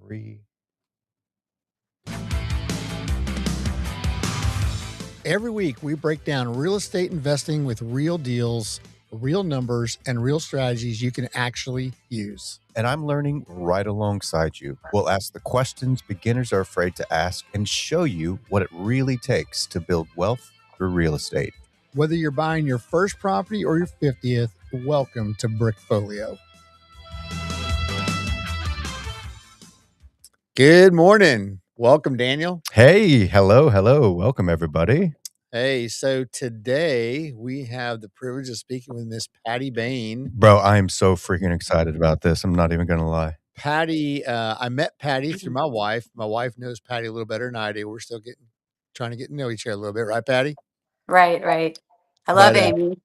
Every week, we break down real estate investing with real deals, real numbers, and real strategies you can actually use. And I'm learning right alongside you. We'll ask the questions beginners are afraid to ask and show you what it really takes to build wealth through real estate. Whether you're buying your first property or your 50th, welcome to BrickFolio. Good morning. Welcome, Daniel. Hey, hello. Welcome, everybody. Hey, so today we have the privilege of speaking with Miss Patty Bane. Bro, I am so freaking excited about this. I'm not even going to lie. Patty, I met Patty through my wife. My wife knows Patty a little better than I do. We're still trying to get to know each other a little bit, right, Patty? Right. I love Amy.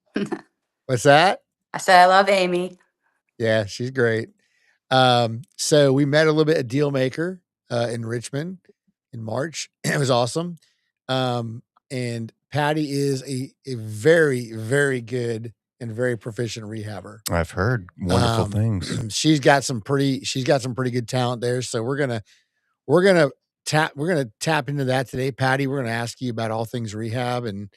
What's that? I said I love Amy. Yeah, she's great. So we met a little bit at Dealmaker in Richmond in March. It was awesome. And Patty is a very, very good and very proficient rehabber. I've heard wonderful things. She's got some pretty good talent there. So we're gonna tap into that today, Patty. We're gonna ask you about all things rehab, and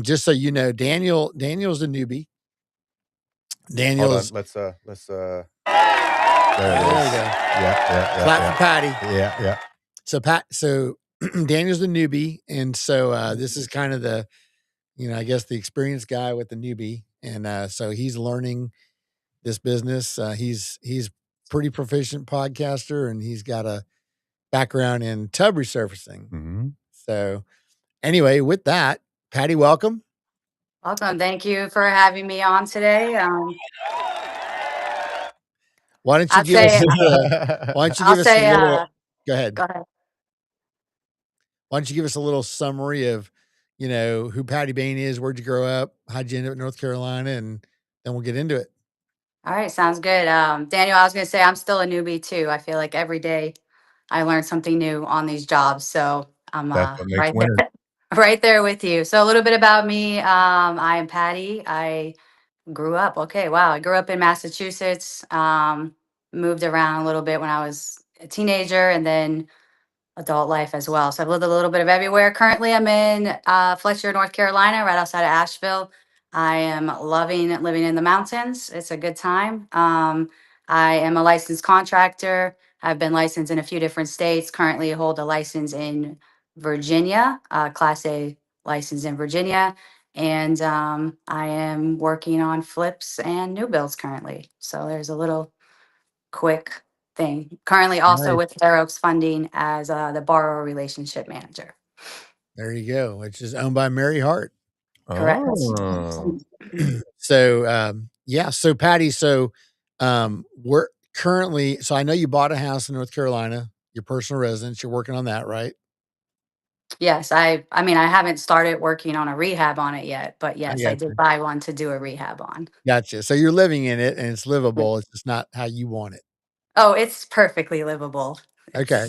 just so you know, Daniel's a newbie. Daniel's. Let's there it is. There we go. Yeah. Clap for Patty. Yeah. So Daniel's the newbie, and so this is kind of the, I guess the experienced guy with the newbie, and so he's learning this business. He's pretty proficient podcaster, and he's got a background in tub resurfacing. Mm-hmm. So anyway, with that, Patty, welcome. Welcome. Thank you for having me on today. Why don't you give us a little? Go ahead. Why don't you give us a little summary of, who Patty Bane is, where'd you grow up, how'd you end up in North Carolina, and then we'll get into it. All right, sounds good. Daniel, I was going to say I'm still a newbie too. I feel like every day I learn something new on these jobs, so I'm right there with you. So a little bit about me. I am Patty. I grew up in Massachusetts. Moved around a little bit when I was a teenager, and then adult life as well. So I've lived a little bit of everywhere. Currently, I'm in Fletcher, North Carolina, right outside of Asheville. I am loving living in the mountains. It's a good time. I am a licensed contractor. I've been licensed in a few different states. Currently, hold a license in Virginia, Class A license in Virginia. And I am working on flips and new builds currently. So there's a little quick thing. Currently also with Fair Oaks Funding as the borrower relationship manager. There you go, which is owned by Mary Hart. Correct. So, So Patty, we're currently, so I know you bought a house in North Carolina, your personal residence. You're working on that, right? Yes. I haven't started working on a rehab on it yet, but yes, I did buy one to do a rehab on. Gotcha. So you're living in it and it's livable. It's just not how you want it. Oh, it's perfectly livable. Okay.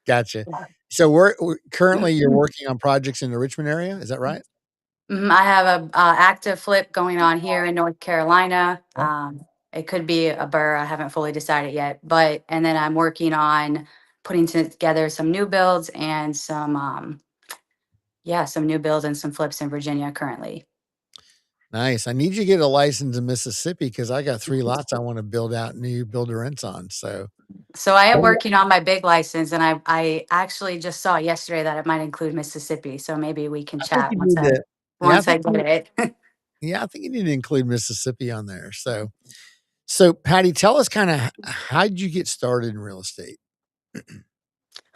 Gotcha. So we're currently you're working on projects in the Richmond area. Is that right? I have a active flip going on here in North Carolina. It could be a burr. I haven't fully decided yet, and then I'm working on putting together some new builds and some new builds and some flips in Virginia currently. Nice. I need you to get a license in Mississippi because I got 3 lots I want to build out new build-to-rents on. So I am working on my big license, and I actually just saw yesterday that it might include Mississippi. So maybe we can chat once I get it. Yeah, I think you need to include Mississippi on there. So Patty, tell us kind of how did you get started in real estate?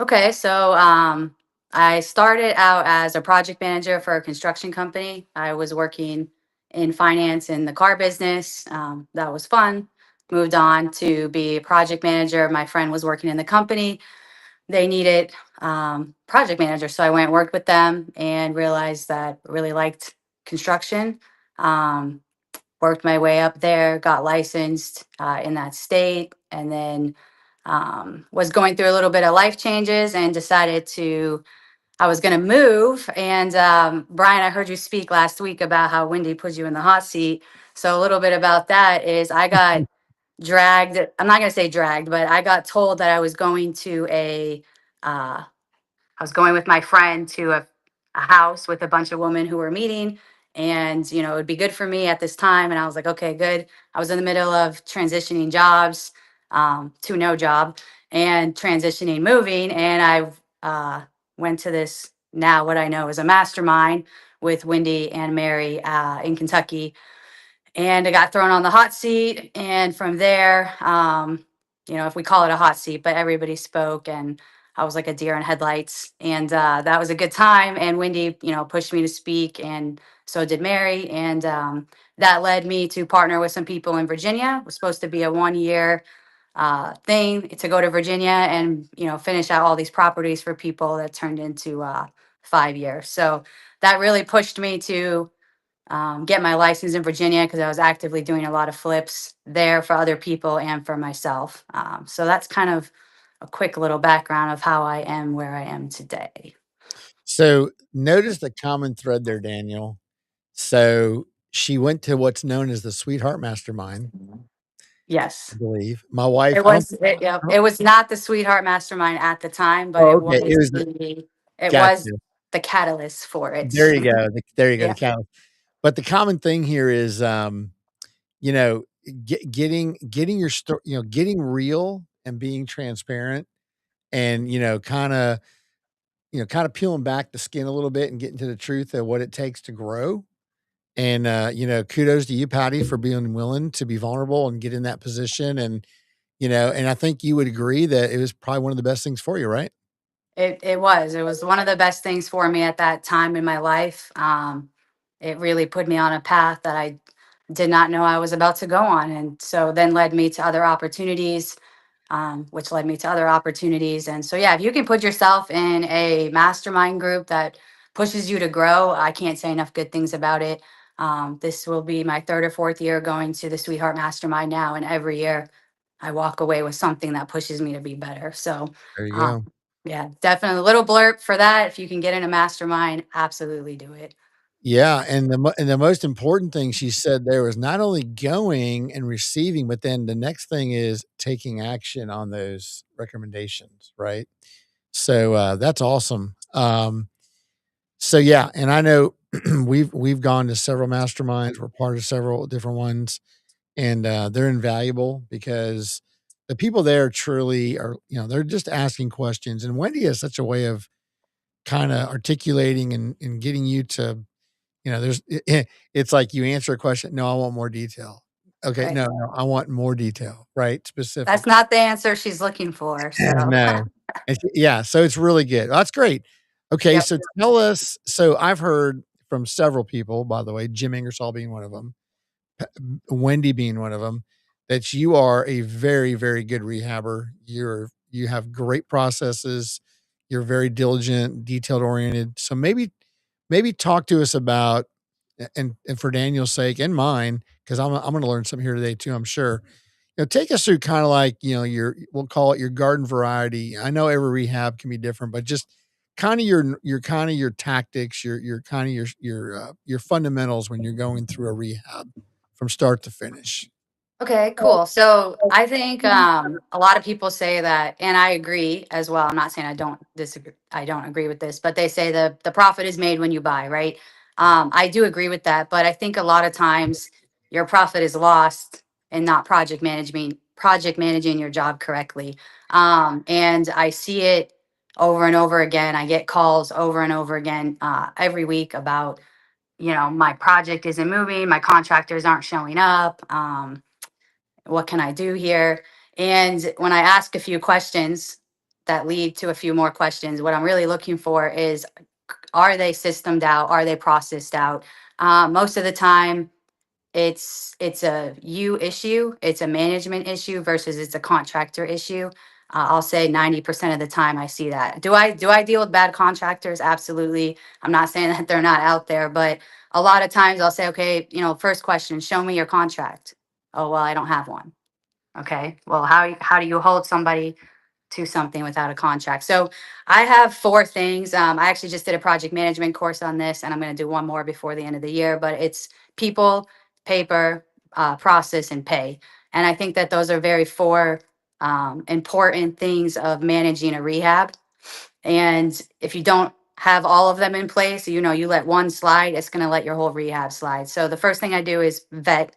Okay, so I started out as a project manager for a construction company. I was working in finance in the car business. That was fun. Moved on to be a project manager. My friend was working in the company. They needed project manager. So I went and worked with them and realized that I really liked construction. Worked my way up there, got licensed in that state, and then was going through a little bit of life changes and decided I was going to move. And Brian, I heard you speak last week about how Wendy put you in the hot seat. So a little bit about that is I got dragged. I'm not going to say dragged, but I got told that I was going to I was going with my friend to a house with a bunch of women who were meeting. And, it would be good for me at this time. And I was like, okay, good. I was in the middle of transitioning jobs to no job and transitioning moving. And I went to this, now what I know is a mastermind with Wendy and Mary in Kentucky, and I got thrown on the hot seat. And from there, if we call it a hot seat, but everybody spoke, and I was like a deer in headlights. And that was a good time. And Wendy, pushed me to speak, and so did Mary. And that led me to partner with some people in Virginia. It was supposed to be a 1 year thing to go to Virginia and finish out all these properties for people. That turned into 5 years. So that really pushed me to get my license in Virginia, because I was actively doing a lot of flips there for other people and for myself. So that's kind of a quick little background of how I am where I am today. So notice the common thread there, Daniel. So she went to what's known as the Sweetheart Mastermind, Yes. I believe. My wife, It was it was not the Sweetheart Mastermind at the time, but oh, it okay. was it Gotcha. was the catalyst for it. There you go. There you go. Yeah. The catalyst. But the common thing here is, you know, getting your story, getting real and being transparent, and kind of peeling back the skin a little bit and getting to the truth of what it takes to grow. And kudos to you, Patty, for being willing to be vulnerable and get in that position. And and I think you would agree that it was probably one of the best things for you, right? It was one of the best things for me at that time in my life. It really put me on a path that I did not know I was about to go on, and so then led me to other opportunities, which led me to other opportunities. And so, yeah, if you can put yourself in a mastermind group that pushes you to grow, I can't say enough good things about it. This will be my third or fourth year going to the Sweetheart Mastermind now, and every year I walk away with something that pushes me to be better. So, There you um, go. yeah, definitely a little blurb for that. If you can get in a mastermind, absolutely do it. Yeah, and the most important thing she said there was not only going and receiving, but then the next thing is taking action on those recommendations, right? So, that's awesome. So yeah, and I know we've gone to several masterminds. We're part of several different ones, and they're invaluable because the people there truly are. They're just asking questions, and Wendy has such a way of kind of articulating and getting you to. It's like you answer a question. No, I want more detail. Okay, Right. no, I want more detail. Right, specific. That's not the answer she's looking for. So, No. Yeah, so it's really good. That's great. Okay, yep. so tell us, so I've heard from several people, by the way, Jim Ingersoll being one of them, Wendy being one of them, that you are a very, very good rehabber. You have great processes. You're very diligent, detailed oriented. So maybe talk to us about, and for Daniel's sake and mine, because I'm going to learn something here today too, I'm sure. Take us through kind of like, we'll call it your garden variety. I know every rehab can be different, but just kind of your tactics, your kind of your fundamentals when you're going through a rehab from start to finish. Okay, cool. So I think a lot of people say that, and I agree as well. I'm not saying I don't disagree. I don't agree with this, but they say the profit is made when you buy, right? I do agree with that, but I think a lot of times your profit is lost in not project managing your job correctly. And I see it over and over again. I get calls over and over again every week about, my project isn't moving, my contractors aren't showing up. What can I do here? And when I ask a few questions that lead to a few more questions, what I'm really looking for is, are they systemed out? Are they processed out? Most of the time, it's a you issue, it's a management issue versus it's a contractor issue. I'll say 90% of the time I see that. Do I deal with bad contractors? Absolutely. I'm not saying that they're not out there, but a lot of times I'll say, okay, first question, show me your contract. Oh, well, I don't have one. Okay. Well, how do you hold somebody to something without a contract? So I have four things. I actually just did a project management course on this, and I'm going to do one more before the end of the year. But it's people, paper, process, and pay. And I think that those are very four important things of managing a rehab. And if you don't have all of them in place, you let one slide, it's going to let your whole rehab slide. So the first thing I do is vet,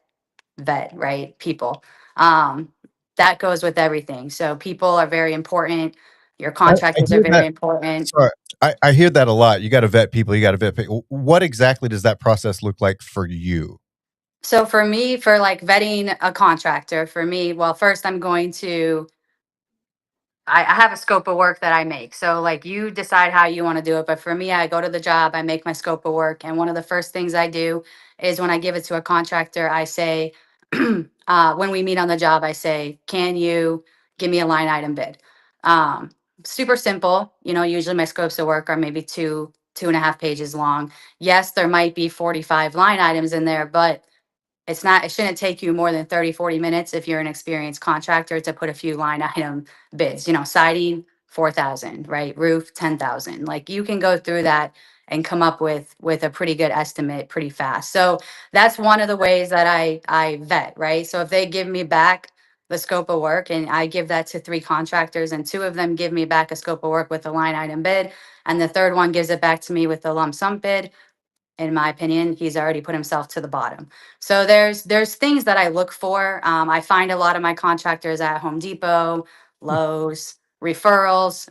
right? People. Um, that goes with everything. So people are very important. Your I contractors are hear very that. important. Sorry, I hear that a lot. You got to vet people. You got to vet people. What exactly does that process look like for you? So for me, for like vetting a contractor, for me, well, first I'm going to I have a scope of work that I make. So like you decide how you want to do it. But for me, I go to the job, I make my scope of work. And one of the first things I do is when I give it to a contractor, I say, when we meet on the job, I say, can you give me a line item bid? Um, Super simple. Usually my scopes of work are maybe 2.5 pages long. Yes, there might be 45 line items in there, but it shouldn't take you more than 30, 40 minutes if you're an experienced contractor to put a few line item bids, siding 4,000, right? Roof 10,000. Like you can go through that and come up with a pretty good estimate pretty fast. So that's one of the ways that I vet, right? So if they give me back the scope of work and I give that to 3 contractors and 2 of them give me back a scope of work with a line item bid and the third one gives it back to me with a lump sum bid, in my opinion, he's already put himself to the bottom. So there's things that I look for. I find a lot of my contractors at Home Depot, Lowe's, referrals.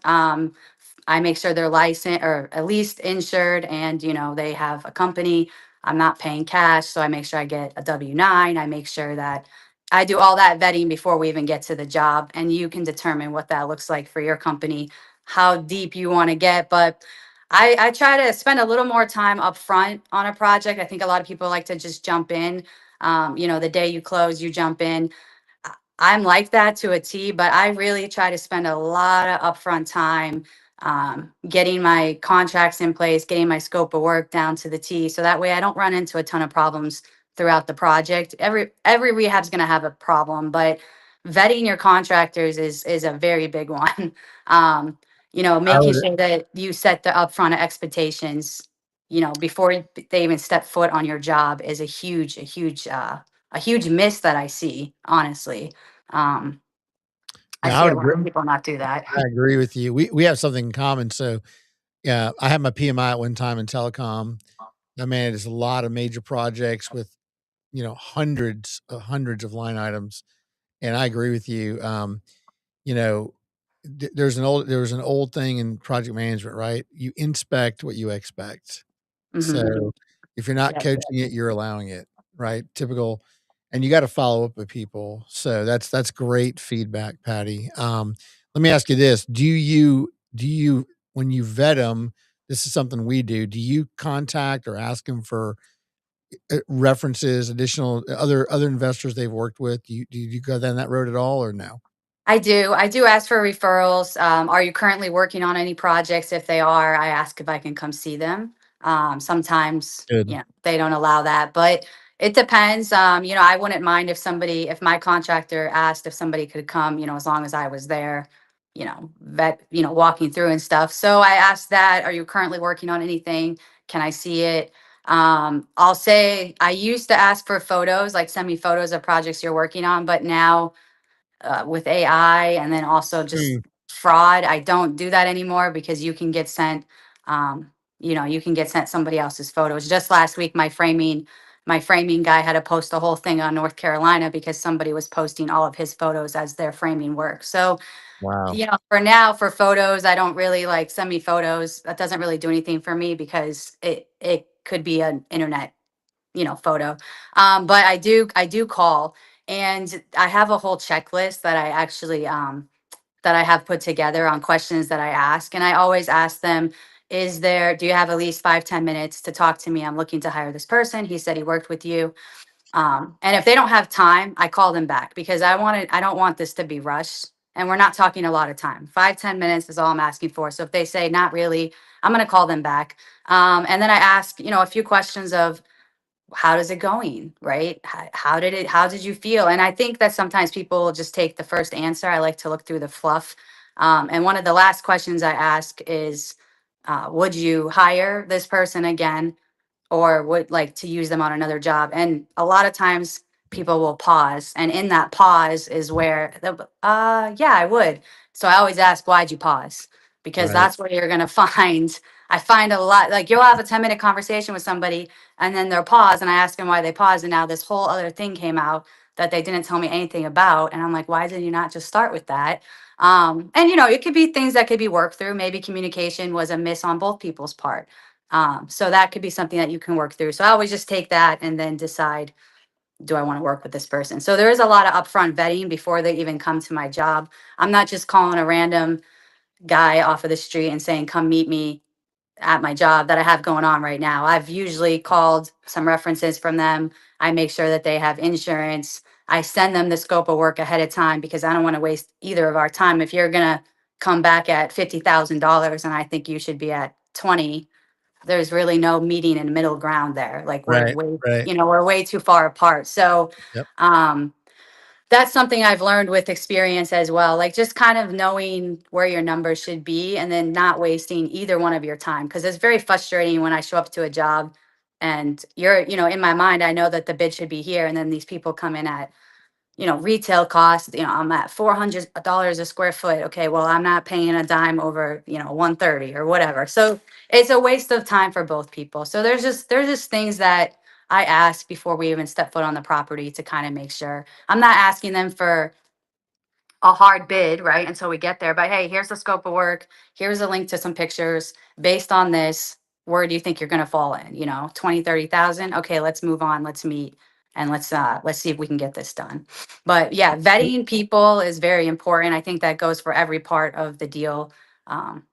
I make sure they're licensed or at least insured, and they have a company. I'm not paying cash, so I make sure I get a W-9. I make sure that I do all that vetting before we even get to the job, and you can determine what that looks like for your company, how deep you want to get, but I try to spend a little more time up front on a project. I think a lot of people like to just jump in. The day you close, you jump in. I'm like that to a T, but I really try to spend a lot of upfront time getting my contracts in place, getting my scope of work down to the T. So that way I don't run into a ton of problems throughout the project. Every rehab's going to have a problem, but vetting your contractors is a very big one. I Making would sure that you set the upfront expectations, before they even step foot on your job is a huge miss that I see, honestly. Um, I yeah, I see would a lot agree. of people not do that. I agree with you. We have something in common. So yeah, I had my PMI at one time in telecom. I managed a lot of major projects with hundreds of line items, and I agree with you. You know, there was an old thing in project management, right? You inspect what you expect. Mhm. So if you're not Yeah. coaching it, you're allowing it, right? Typical, and you got to follow up with people. So that's great feedback, Patty. Let me ask you this: do you when you vet them? This is something we do. Do you contact or ask them for references, additional other investors they've worked with? Do you go down that road at all, or no? I do. I do ask for referrals. Are you currently working on any projects? If they are, I ask if I can come see them. Sometimes, Good. they don't allow that, but it depends. I wouldn't mind if my contractor asked if somebody could come, as long as I was there, walking through and stuff. So I asked that, are you currently working on anything? Can I see it? I'll say I used to ask for photos, like send me photos of projects you're working on, but now with AI and then also just Mm, fraud. I don't do that anymore because you can get sent somebody else's photos. Just last week, my framing guy had to post a whole thing on North Carolina because somebody was posting all of his photos as their framing work. So, wow. for now, for photos, I don't really like send me photos. That doesn't really do anything for me because it could be an internet photo. But I do call, and I have a whole checklist that I actually that I have put together on questions that I ask. And I always ask them, do you have at least 5-10 minutes to talk to me? I'm looking to hire this person. He said he worked with you. And if they don't have time, I call them back because I don't want this to be rushed. And we're not talking a lot of time. 5-10 minutes is all I'm asking for. So if they say not really, I'm going to call them back. And then I ask, a few questions of, how is it going, right? How did you feel? And I think that sometimes people just take the first answer. I like to look through the fluff. And one of the last questions I ask is, would you hire this person again, or would like to use them on another job? And a lot of times people will pause. And in that pause is where yeah, I would. So I always ask, why'd you pause? Because Right. that's where you're going to find, I find a lot, like you'll have a 10-minute conversation with somebody and then they'll pause and I ask them why they paused. And now this whole other thing came out that they didn't tell me anything about. And I'm like, why did you not just start with that? And it could be things that could be worked through. Maybe communication was a miss on both people's part. So that could be something that you can work through. So I always just take that and then decide, do I want to work with this person? So there is a lot of upfront vetting before they even come to my job. I'm not just calling a random guy off of the street and saying, come meet me at my job that I have going on right now. I've usually called some references from them. I make sure that they have insurance. I send them the scope of work ahead of time because I don't want to waste either of our time. If you're going to come back at $50,000 and I think you should be at 20, there's really no meeting in middle ground there. Like Right. Right. we're way too far apart. So, Yep. that's something I've learned with experience as well. Like just kind of knowing where your numbers should be and then not wasting either one of your time. Cause it's very frustrating when I show up to a job and in my mind, I know that the bid should be here. And then these people come in at, retail cost, I'm at $400 a square foot. Okay, well, I'm not paying a dime over, 130 or whatever. So it's a waste of time for both people. So there's just things that I ask before we even step foot on the property to kind of make sure. I'm not asking them for a hard bid, right? Until we get there. But hey, here's the scope of work. Here's a link to some pictures. Based on this, where do you think you're gonna fall in? 20, 30,000. Okay, let's move on. Let's meet and let's see if we can get this done. But yeah, vetting people is very important. I think that goes for every part of the deal.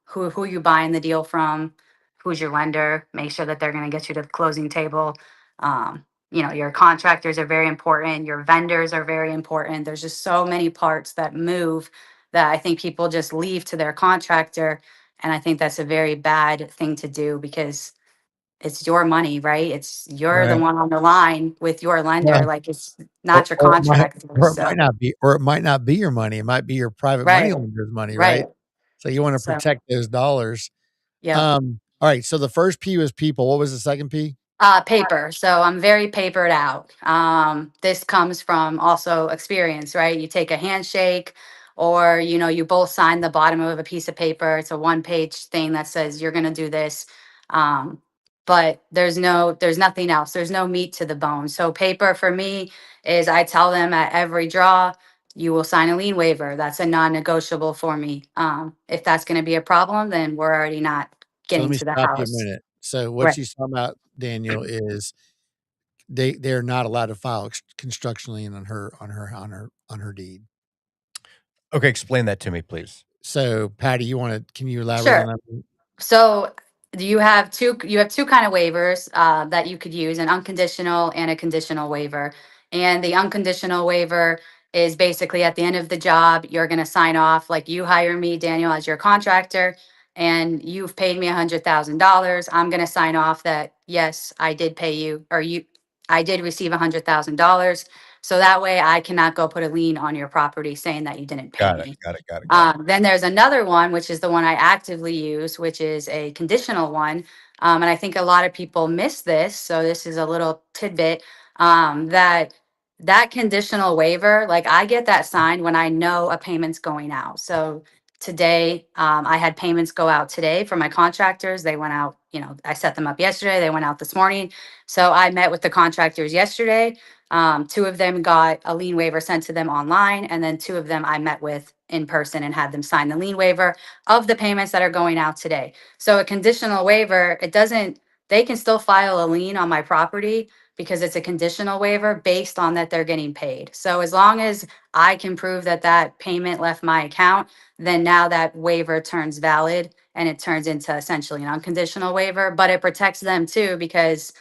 Who you buying the deal from, who's your lender, make sure that they're gonna get you to the closing table. Your contractors are very important, your vendors are very important. There's just so many parts that move that I think people just leave to their contractor. And I think that's a very bad thing to do because it's your money, right? You're the Right. one on the line with your lender, Well, like it's not your or it might contractor. or it So might not be or it might not be your money. It might be your private money right, lender's money, right? right. So you wanna So protect those dollars. yep. Alright, so the first P was people. What was the second P? Paper. So I'm very papered out. This comes from also experience, right? You take a handshake or, you both sign the bottom of a piece of paper. It's a one-page thing that says you're going to do this. Um, but there's nothing else. There's no meat to the bone. So paper for me is I tell them at every draw, you will sign a lien waiver. That's a non-negotiable for me. If that's going to be a problem, then we're already not So let getting me to the stop you a house. minute. So what Right. she's talking about, Daniel, is they're not allowed to file construction lien on her deed. Okay, explain that to me, please. So Patty, can you elaborate on Sure. that? So you have two kind of waivers that you could use, an unconditional and a conditional waiver. And the unconditional waiver is basically at the end of the job, you're going to sign off like you hire me, Daniel, as your contractor, and you've paid me $100,000. I'm going to sign off that yes, I did pay you, or I did receive $100,000. So that way I cannot go put a lien on your property saying that you didn't pay Got it, me. got it, got it, got it. Then there's another one, which is the one I actively use, which is a conditional one. And I think a lot of people miss this. So this is a little tidbit that conditional waiver, like I get that signed when I know a payment's going out. So today, I had payments go out today for my contractors. They went out, I set them up yesterday. They went out this morning. So I met with the contractors yesterday. Two of them got a lien waiver sent to them online, and then two of them I met with in person and had them sign the lien waiver of the payments that are going out today. So a conditional waiver, they can still file a lien on my property because it's a conditional waiver based on that they're getting paid. So as long as I can prove that that payment left my account, then now that waiver turns valid and it turns into essentially an unconditional waiver, but it protects them too because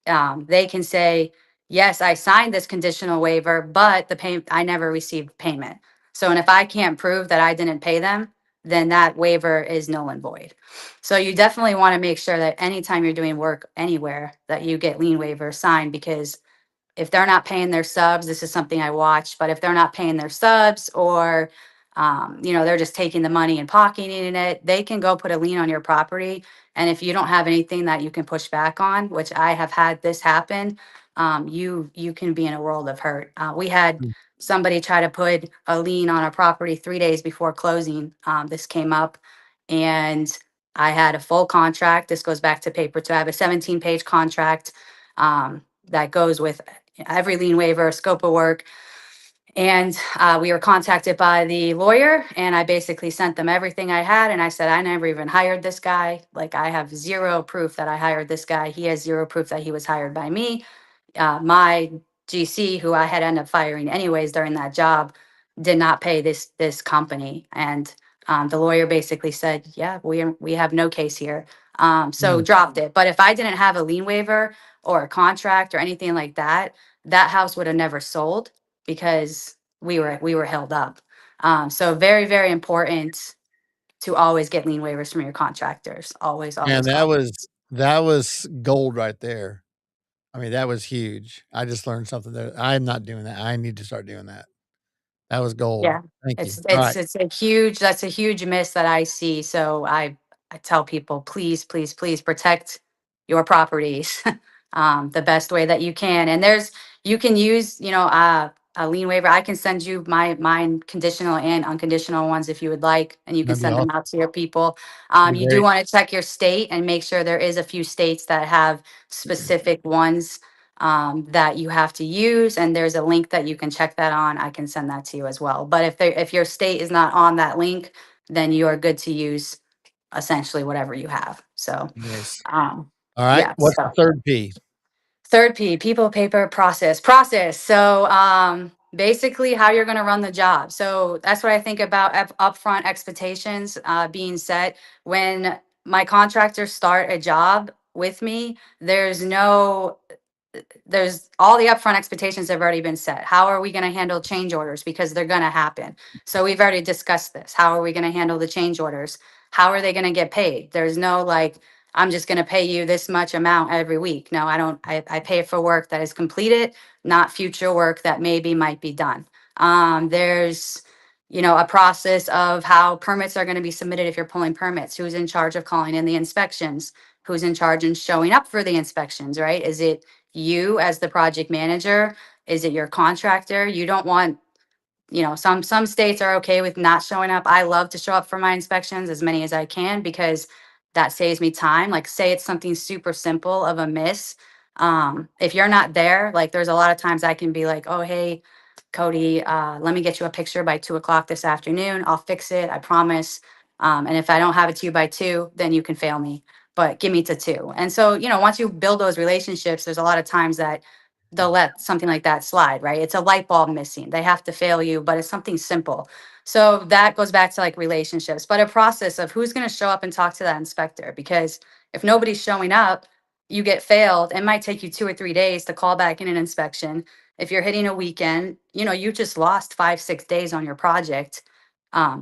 they can say, yes, I signed this conditional waiver, but I never received payment. So, and if I can't prove that I didn't pay them, then that waiver is null and void. So you definitely want to make sure that anytime you're doing work anywhere that you get lien waivers signed, because if they're not paying their subs, this is something I watch, but if they're not paying their subs or they're just taking the money and pocketing it, they can go put a lien on your property. And if you don't have anything that you can push back on, which I have had this happen, you can be in a world of hurt. We had Mm. somebody try to put a lien on a property 3 days before closing. This came up, and I had a full contract. This goes back to paper too. I have a 17-page contract that goes with every lien waiver, scope of work. And we were contacted by the lawyer, and I basically sent them everything I had. And I said, I never even hired this guy. Like, I have zero proof that I hired this guy. He has zero proof that he was hired by me. My GC, who I had ended up firing anyways during that job, did not pay this company. And the lawyer basically said, yeah, we have no case here. So Mm. dropped it. But if I didn't have a lien waiver or a contract or anything like that, that house would have never sold because we were held up. So very, very important to always get lien waivers from your contractors. Always, Man, always call. that was gold right there. I mean, that was huge. I just learned something there. I'm not doing that. I need to start doing that. That was gold. Yeah, Thank you. it's All it's right. it's a huge that's a huge miss that I see. So I tell people, please, please, please protect your properties the best way that you can. And you can use, a lien waiver. I can send you mine conditional and unconditional ones if you would like, and you can That'd be send them awesome. out to your people. Be You do great. want to check your state and make sure there is a few states that have specific ones that you have to use, and there's a link that you can check that on. I can send that to you as well. But if your state is not on that link, then you are good to use essentially whatever you have. So, Nice. um, All right. yeah. What's the third P? Third P, people, paper, process. So basically how you're going to run the job. So that's what I think about upfront expectations being set. When my contractors start a job with me, there's all the upfront expectations have already been set. How are we going to handle change orders? Because they're going to happen. So we've already discussed this. How are we going to handle the change orders? How are they going to get paid? There's no like, I'm just going to pay you this much amount every week. No, I don't. I pay for work that is completed, not future work that maybe might be done. There's, a process of how permits are going to be submitted if you're pulling permits. Who's in charge of calling in the inspections? Who's in charge and showing up for the inspections, right? Is it you as the project manager? Is it your contractor? You don't want, some states are okay with not showing up. I love to show up for my inspections as many as I can because that saves me time. Like, say it's something super simple of a miss. If you're not there, like, there's a lot of times I can be like, oh, hey, Cody, let me get you a picture by 2 o'clock this afternoon. I'll fix it, I promise. And if I don't have it to you by 2, then you can fail me, but give me to 2. And so, once you build those relationships, there's a lot of times that they'll let something like that slide, right? It's a light bulb missing. They have to fail you, but it's something simple. So that goes back to like relationships, but a process of who's going to show up and talk to that inspector. Because if nobody's showing up, you get failed. It might take you 2 or 3 days to call back in an inspection. If you're hitting a weekend, you just lost 5, 6 days on your project,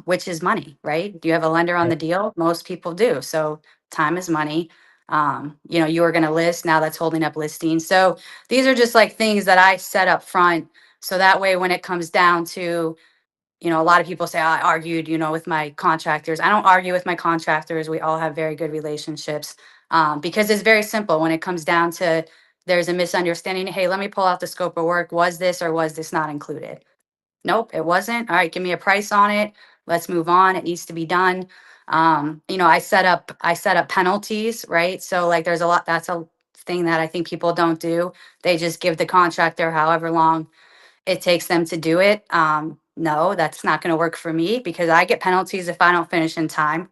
which is money, right? Do you have a lender on the deal? Most people do. So time is money. You were going to list, now that's holding up listings. So these are just like things that I set up front. So that way, when it comes down to, a lot of people say, I argued, with my contractors. I don't argue with my contractors. We all have very good relationships because it's very simple when it comes down to there's a misunderstanding. Hey, let me pull out the scope of work. Was this or was this not included? Nope, it wasn't. All right, give me a price on it. Let's move on. It needs to be done. I set up penalties, right? So like there's a lot, that's a thing that I think people don't do. They just give the contractor however long it takes them to do it. No, that's not going to work for me because I get penalties if I don't finish in time.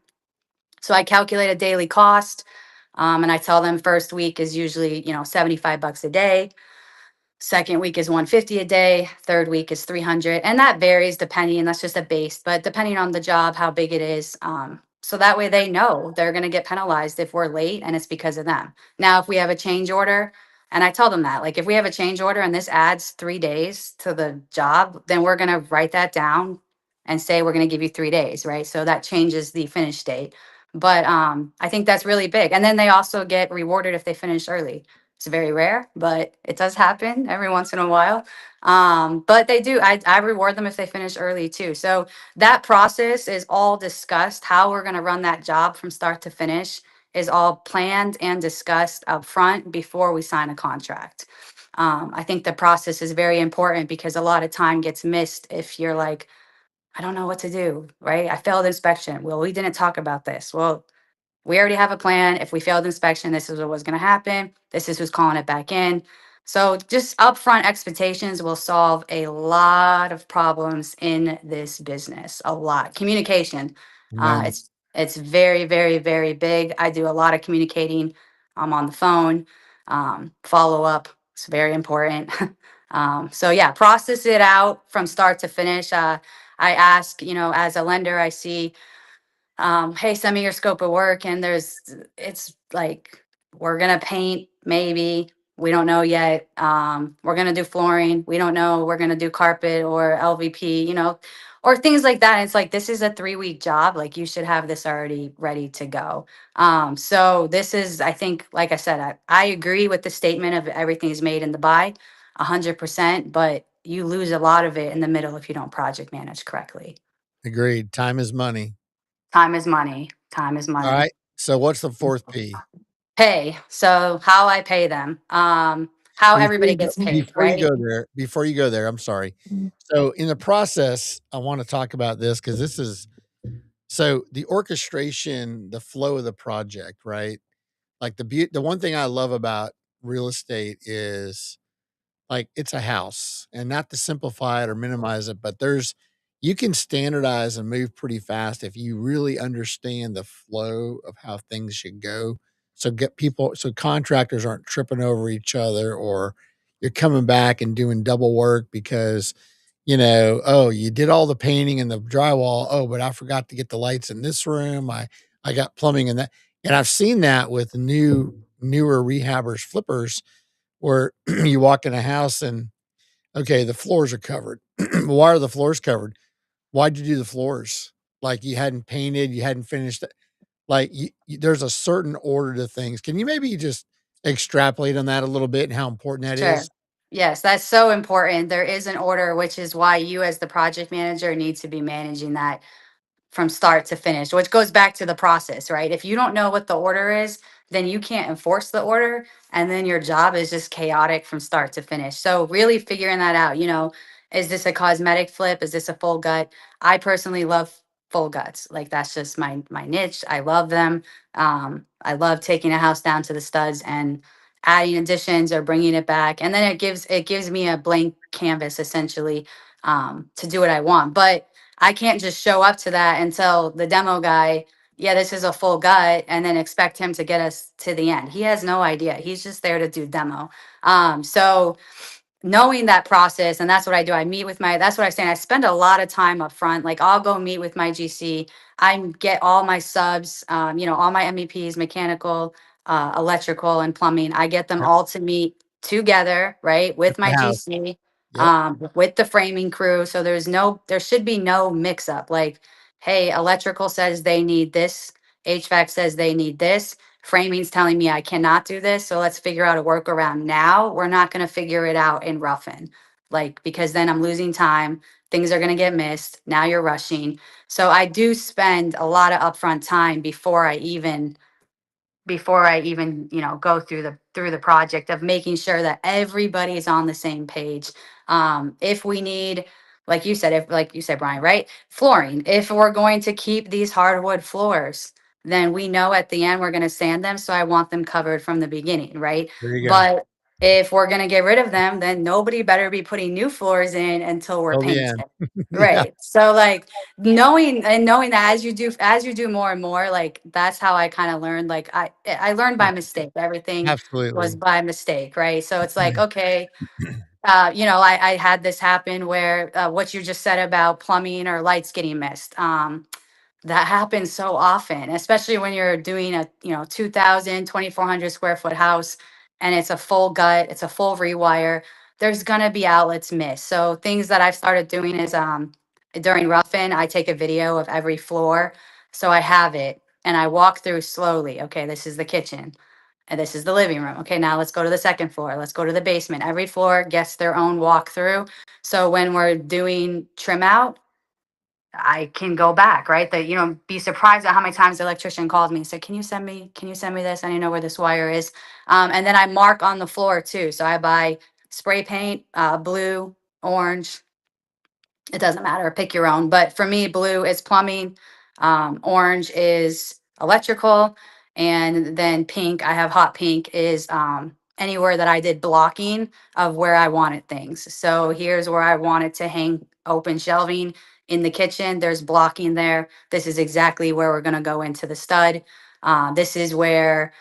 So I calculate a daily cost, and I tell them first week is usually, $75 a day. Second week is 150 a day. Third week is 300. And that varies depending, and that's just a base, but depending on the job, how big it is. So that way they know they're going to get penalized if we're late and it's because of them. Now, if we have a change order, and I tell them that, like, if we have a change order and this adds 3 days to the job, then we're going to write that down and say we're going to give you 3 days, right? So that changes the finish date. But I think that's really big. And then they also get rewarded if they finish early. It's very rare, but it does happen every once in a while. But they do. I reward them if they finish early too. So that process is all discussed. How we're going to run that job from start to finish is all planned and discussed up front before we sign a contract. I think the process is very important because a lot of time gets missed if you're like, I don't know what to do, right? I failed inspection. Well, we didn't talk about this. Well, we already have a plan. If we failed inspection, this is what was going to happen. This is who's calling it back in. So just upfront expectations will solve a lot of problems in this business. A lot. Communication. Amen. It's very, very, very big. I do a lot of communicating. I'm on the phone. Follow up. It's very important. So yeah, process it out from start to finish. I ask, as a lender, I see, hey, send me your scope of work. And it's like, we're going to paint, maybe. We don't know yet. We're going to do flooring. We don't know. We're going to do carpet or LVP, or things like that. It's like, this is a 3-week job. Like, you should have this already ready to go. So this is, I think, like I said, I agree with the statement of everything is made in the buy 100%, but you lose a lot of it in the middle if you don't project manage correctly. Agreed. Time is money. Time is money. Time is money. All right. So what's the fourth P? Pay. So how I pay them. How everybody gets paid, right? Before you go there, I'm sorry. So in the process, I want to talk about this because this is so the orchestration, the flow of the project, right? Like the one thing I love about real estate is like it's a house, and not to simplify it or minimize it, but you can standardize and move pretty fast if you really understand the flow of how things should go. So contractors aren't tripping over each other, or you're coming back and doing double work because oh, you did all the painting and the drywall. Oh, but I forgot to get the lights in this room. I got plumbing in that. And I've seen that with newer rehabbers, flippers, where you walk in a house and okay, the floors are covered. Why are the floors covered? Why'd you do the floors? Like you hadn't painted, you hadn't finished it. Like there's a certain order to things. Can you maybe just extrapolate on that a little bit and how important that Sure. is? Yes, that's so important. There is an order, which is why you, as the project manager, need to be managing that from start to finish, which goes back to the process, right? If you don't know what the order is, then you can't enforce the order. And then your job is just chaotic from start to finish. So, really figuring that out, is this a cosmetic flip? Is this a full gut? I personally love full guts. Like, that's just my niche. I love them. I love taking a house down to the studs and adding additions or bringing it back. And then it gives me a blank canvas essentially, to do what I want. But I can't just show up to that and tell the demo guy, yeah, this is a full gut, and then expect him to get us to the end. He has no idea. He's just there to do demo. So knowing that process, and that's what I do. That's what I'm saying. I spend a lot of time up front. Like, I'll go meet with my GC. I get all my subs, all my MEPs, mechanical, electrical, and plumbing. I get them Yep. all to meet together, right, with my GC, Yep. with the framing crew. So there should be no mix up. Like, hey, electrical says they need this, HVAC says they need this, framing's telling me I cannot do this. So let's figure out a workaround now. We're not going to figure it out in roughen, like, because then I'm losing time. Things are going to get missed. Now you're rushing. So I do spend a lot of upfront time before I even go through the project of making sure that everybody's on the same page. If we need, like you said, Brian, right, flooring, if we're going to keep these hardwood floors, then we know at the end we're going to sand them, so I want them covered from the beginning, right? There you go. But if we're going to get rid of them, then nobody better be putting new floors in until we're Till the painted. end. Yeah. Right. So, like, knowing that as you do more and more, like, that's how I kind of learned. Like, I learned by mistake. Everything was Absolutely. by mistake, right? So it's like, okay, I had this happen where, what you just said about plumbing or lights getting missed. That happens so often, especially when you're doing a 2,000, 2,400 square foot house, and it's a full gut, it's a full rewire. There's gonna be outlets missed. So things that I've started doing is, during rough-in, I take a video of every floor, so I have it and I walk through slowly. Okay, this is the kitchen and this is the living room. Okay, now let's go to the second floor. Let's go to the basement. Every floor gets their own walkthrough. So when we're doing trim out, I can go back, right? That, be surprised at how many times the electrician calls me and said, can you send me this? I need to know where this wire is. And then I mark on the floor too. So I buy spray paint, blue, orange. It doesn't matter, pick your own. But for me, blue is plumbing, orange is electrical, and then pink, I have hot pink, is anywhere that I did blocking of where I wanted things. So here's where I wanted to hang open shelving in the kitchen. There's blocking there. This is exactly where we're going to go into the stud. This is where,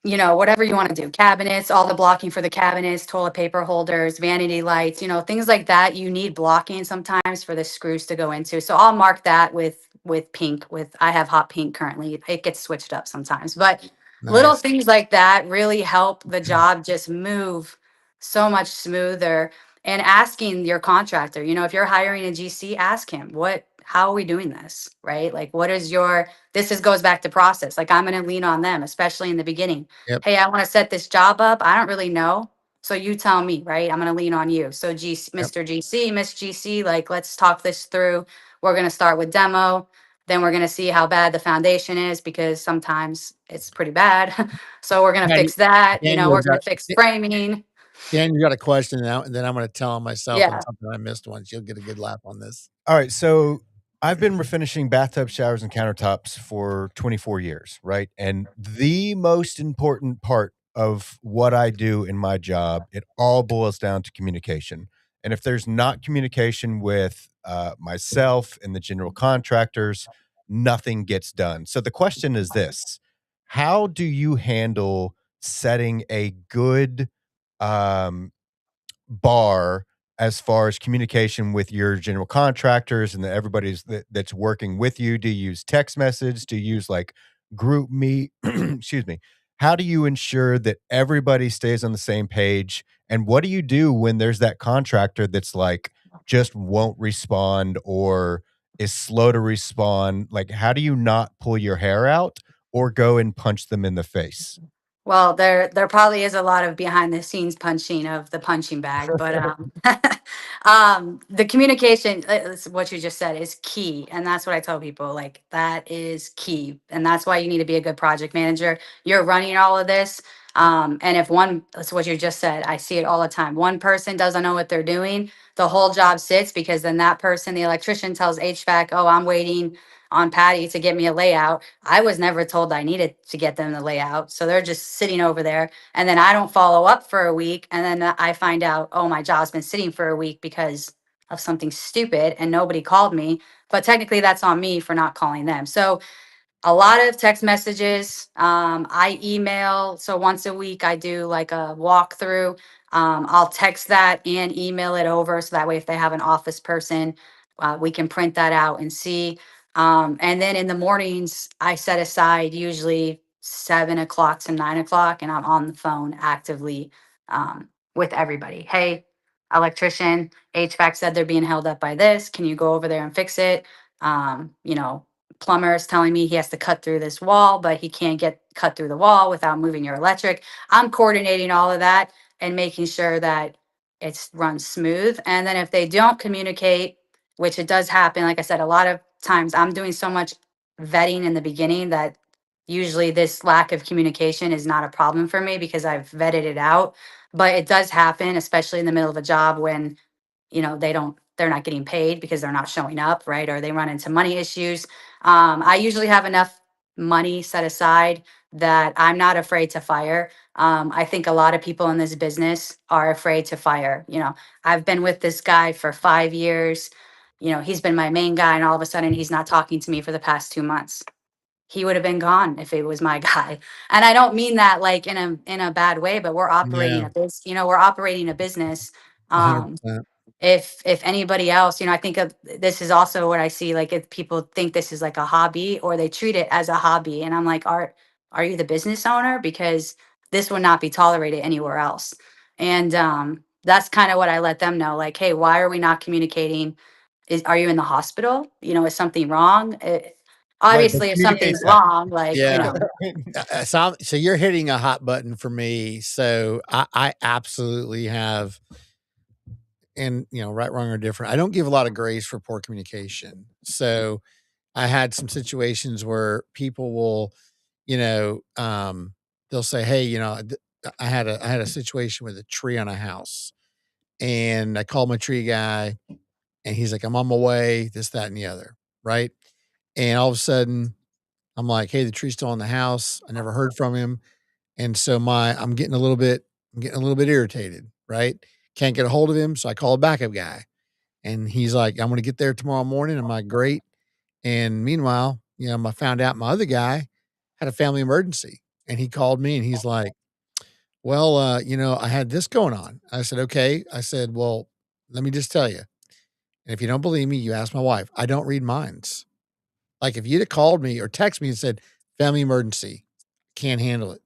whatever you want to do, cabinets, all the blocking for the cabinets, toilet paper holders, vanity lights, things like that. You need blocking sometimes for the screws to go into. So I'll mark that with pink. I have hot pink currently. It gets switched up sometimes, but little things like that really help the job just move so much smoother. And asking your contractor, if you're hiring a GC, ask him, how are we doing this? Right? Like, goes back to process. Like, I'm going to lean on them, especially in the beginning. Yep. Hey, I want to set this job up. I don't really know. So you tell me, right? I'm going to lean on you. So Mr. GC, Miss GC, like, let's talk this through. We're going to start with demo. Then we're going to see how bad the foundation is, because sometimes it's pretty bad. So we're going to fix that. We're going to fix framing. Dan, you got a question now, and then I'm going to tell myself Yeah. on something I missed once. You'll get a good laugh on this. All right. So I've been refinishing bathtubs, showers, and countertops for 24 years, right? And the most important part of what I do in my job, it all boils down to communication. And if there's not communication with myself and the general contractors, nothing gets done. So the question is this: how do you handle setting a good bar as far as communication with your general contractors and everybody's that's working with you? Do you use text message? Do you use like group meet? Excuse me. How do you ensure that everybody stays on the same page? And what do you do when there's that contractor that's like just won't respond or is slow to respond? Like, how do you not pull your hair out or go and punch them in the face? Well, there probably is a lot of behind the scenes punching of the punching bag, but the communication, what you just said, is key, and that's what I tell people. Like, that is key, and that's why you need to be a good project manager. You're running all of this, and if that's what you just said. I see it all the time. One person doesn't know what they're doing, the whole job sits, because then that person, the electrician, tells HVAC, "Oh, I'm waiting on Patty to get me a layout." I was never told I needed to get them the layout. So they're just sitting over there. And then I don't follow up for a week. And then I find out, oh, my job's been sitting for a week because of something stupid and nobody called me. But technically, that's on me for not calling them. So a lot of text messages. I email. So once a week, I do like a walkthrough. I'll text that and email it over. So that way, if they have an office person, we can print that out and see. And then in the mornings, I set aside usually 7 o'clock to 9 o'clock, and I'm on the phone actively with everybody. Hey, electrician, HVAC said they're being held up by this. Can you go over there and fix it? Plumber is telling me he has to cut through this wall, but he can't get cut through the wall without moving your electric. I'm coordinating all of that and making sure that it's run smooth. And then if they don't communicate, which it does happen, like I said, a lot of times I'm doing so much vetting in the beginning that usually this lack of communication is not a problem for me because I've vetted it out. But it does happen, especially in the middle of a job when they're not getting paid because they're not showing up, right? Or they run into money issues. I usually have enough money set aside that I'm not afraid to fire. I think a lot of people in this business are afraid to fire. I've been with this guy for 5 years. He's been my main guy, and all of a sudden he's not talking to me for the past 2 months. He would have been gone if it was my guy. And I don't mean that like in a bad way, but we're operating we're operating a business. 100%. If anybody else, I think of this is also what I see. Like, if people think this is like a hobby, or they treat it as a hobby, and I'm like, are you the business owner? Because this would not be tolerated anywhere else. And that's kind of what I let them know. Like, hey, why are we not communicating? Are you in the hospital? Is something wrong? Obviously, if something's wrong, like, So you're hitting a hot button for me. So I absolutely have. And, right, wrong, or different, I don't give a lot of grace for poor communication. So I had some situations where people will, they'll say, hey, I had a situation with a tree on a house, and I called my tree guy, and he's like, "I'm on my way," this, that, and the other, right? And all of a sudden, I'm like, "Hey, the tree's still in the house." I never heard from him, and so I'm getting a little bit irritated, right? Can't get a hold of him, so I call a backup guy, and he's like, "I'm gonna get there tomorrow morning." I'm like, "Great." And meanwhile, I found out my other guy had a family emergency, and he called me, and he's like, "Well, I had this going on." I said, "Okay." I said, "Well, let me just tell you, and if you don't believe me, you ask my wife. I don't read minds. Like, if you'd have called me or text me and said, 'Family emergency, can't handle it.'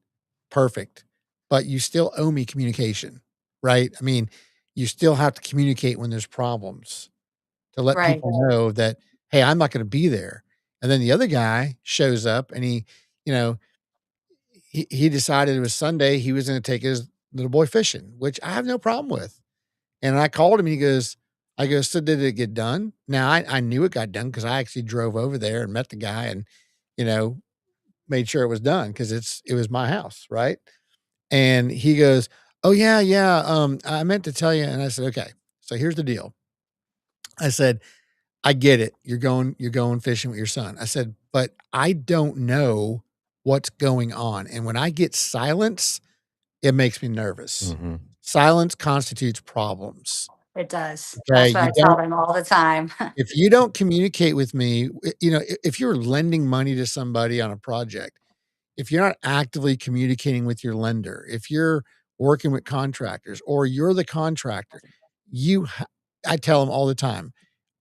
Perfect. But you still owe me communication, right? I mean, you still have to communicate when there's problems to let Right. people know that, hey, I'm not gonna be there." And then the other guy shows up, and you know, he decided it was Sunday, he was gonna take his little boy fishing, which I have no problem with. And I called him, and I go, "So did it get done?" Now I knew it got done because I actually drove over there and met the guy and, you know, made sure it was done because it was my house, right? And he goes, "Oh, yeah, yeah, I meant to tell you." And I said, "Okay, so here's the deal." I said, "I get it. You're going fishing with your son." I said, "But I don't know what's going on. And when I get silence, it makes me nervous. Mhm. Silence constitutes problems." It does. Okay. That's what I tell them all the time. If you don't communicate with me, if you're lending money to somebody on a project, if you're not actively communicating with your lender, if you're working with contractors or you're the contractor, you ha I tell them all the time,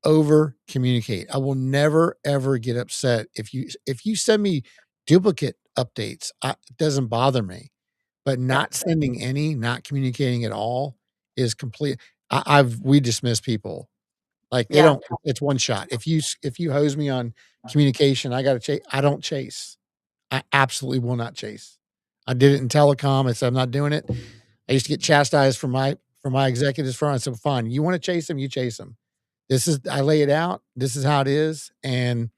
over communicate. I will never ever get upset if you send me duplicate updates. It doesn't bother me, but Yeah. not sending any, not communicating at all is complete. We dismiss people like they Yeah. don't. It's one shot. If you hose me on communication, I got to chase. I don't chase. I absolutely will not chase. I did it in telecom. I said I'm not doing it. I used to get chastised from my executives for it. I said, "Fine, you want to chase them, you chase them. I lay it out. This is how it is, and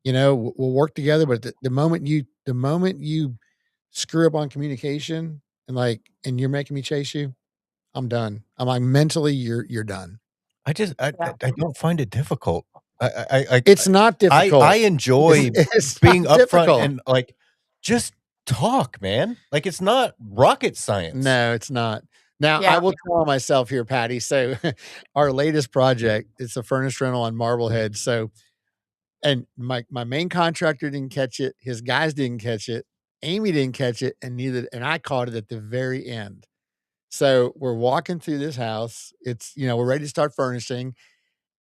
we'll work together." But the moment you screw up on communication and you're making me chase you, I'm done. I'm like mentally, you're done. I don't find it difficult. I It's not I difficult. enjoy It's not being upfront difficult. and, like, just talk, man. Like, it's not rocket science. No, it's not. Now, I Yeah. will tell on myself here, Patty. So, our latest project, it's a furnace rental on Marblehead. So, and my main contractor didn't catch it. His guys didn't catch it. Amy didn't catch it, and I caught it at the very end. So, we're walking through this house. We're ready to start furnishing,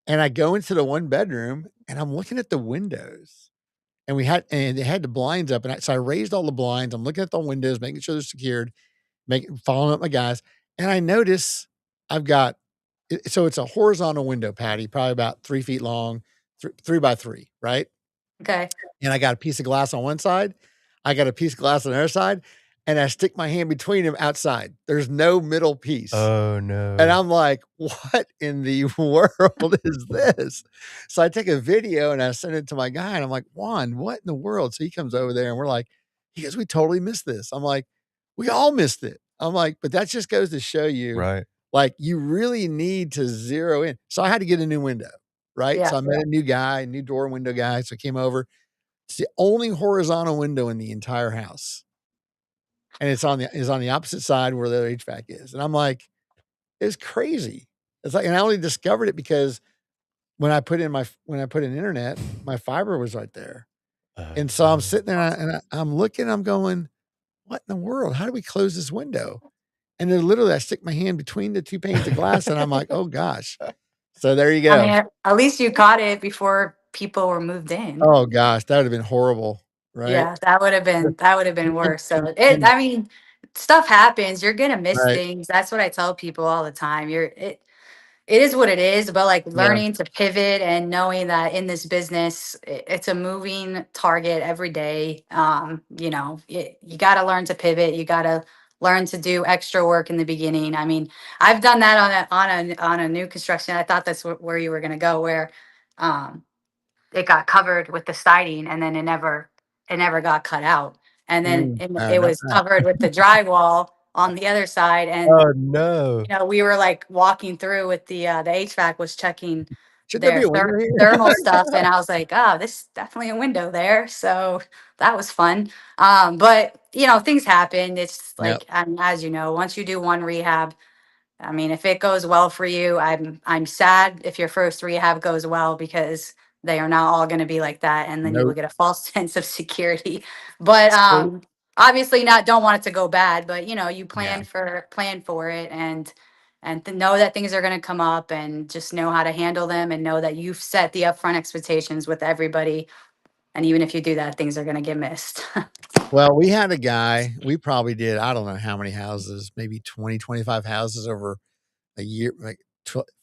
and I go into the one bedroom, and I'm looking at the windows. And they had the blinds up, so I raised all the blinds. I'm looking at the windows, making sure they're secured, following up my guys, and I notice I've got so it's a horizontal window, Patty, probably about 3 feet long, 3 by 3, right? Okay. And I got a piece of glass on one side, I got a piece of glass on the other side, and I stick my hand between them outside. There's no middle piece. Oh, And no. I'm like, "What in the world is this?" So I take a video and I send it to my guy, and I'm like, "Juan, what in the world?" So he comes over there and he goes, "We totally missed this." I'm like, "We all missed it." I'm like, "But that just goes to show you, Right. like, you really need to zero in." So I had to get a new window, right? Yeah. So I met a new guy, new door window guy. So I came over. It's the only horizontal window in the entire house. And it's on the opposite side where the HVAC is. And I'm like, it's crazy. It's like, and I only discovered it because when I put in internet, my fiber was right there. And so I'm sitting there I'm looking, I'm going, "What in the world? How do we close this window?" And then literally I stick my hand between the 2 panes of glass and I'm like, "Oh gosh." So there you I go. mean, at least you caught it before people were moved in. Oh gosh, that would have been horrible, right? Yeah, that would have been And worse. and So I mean, stuff happens. You're gonna miss right. things. That's what I tell people all the time. It is what it is, but like Yeah. learning to pivot and knowing that in this business, it's a moving target every day. You got to learn to pivot. You got to learn to do extra work in the beginning. I mean, I've done that on a new construction. I thought that's where you were going to go, where um, it got covered with the siding and then it never got cut out. And then No, it not was that. covered with the drywall on the other side. And Oh, no. we were like walking through with the HVAC was checking Should there their be a window here? thermal stuff, and I was like, oh, this is definitely a window there. So that was fun. But things happen. It's Yep. like, as you know, once you do one rehab, I mean, if it goes well for you, I'm sad if your first rehab goes well, because they are not all going to be like that, and then you will Nope. get a false sense of security. But So obviously, not don't want it to go bad. But you yeah. plan for it, and to know that things are going to come up, and just know how to handle them, and know that you've set the upfront expectations with everybody. And even if you do that, things are going to get missed. Well, we had a guy, we probably did, I don't know how many houses, maybe 20, 25 houses over a year, like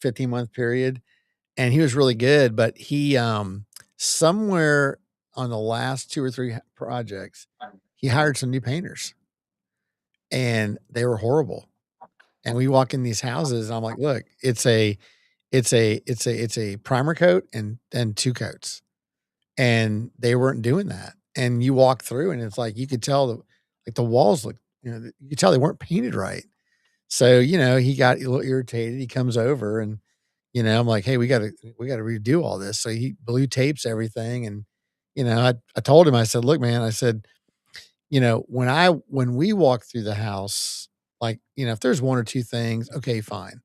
15-month period. And he was really good, but he, somewhere on the last 2 or 3 projects, he hired some new painters and they were horrible. And we walk in these houses and I'm like, look, it's a primer coat and 2 coats. And they weren't doing that. And you walk through and it's like, you could tell the walls look, you could tell they weren't painted right. So, he got a little irritated. He comes over and, I'm like, hey, we gotta redo all this. So he blue tapes everything. And, I told him, I said, look, man, I said, when we walk through the house, like, if there's 1 or 2 things, okay, fine.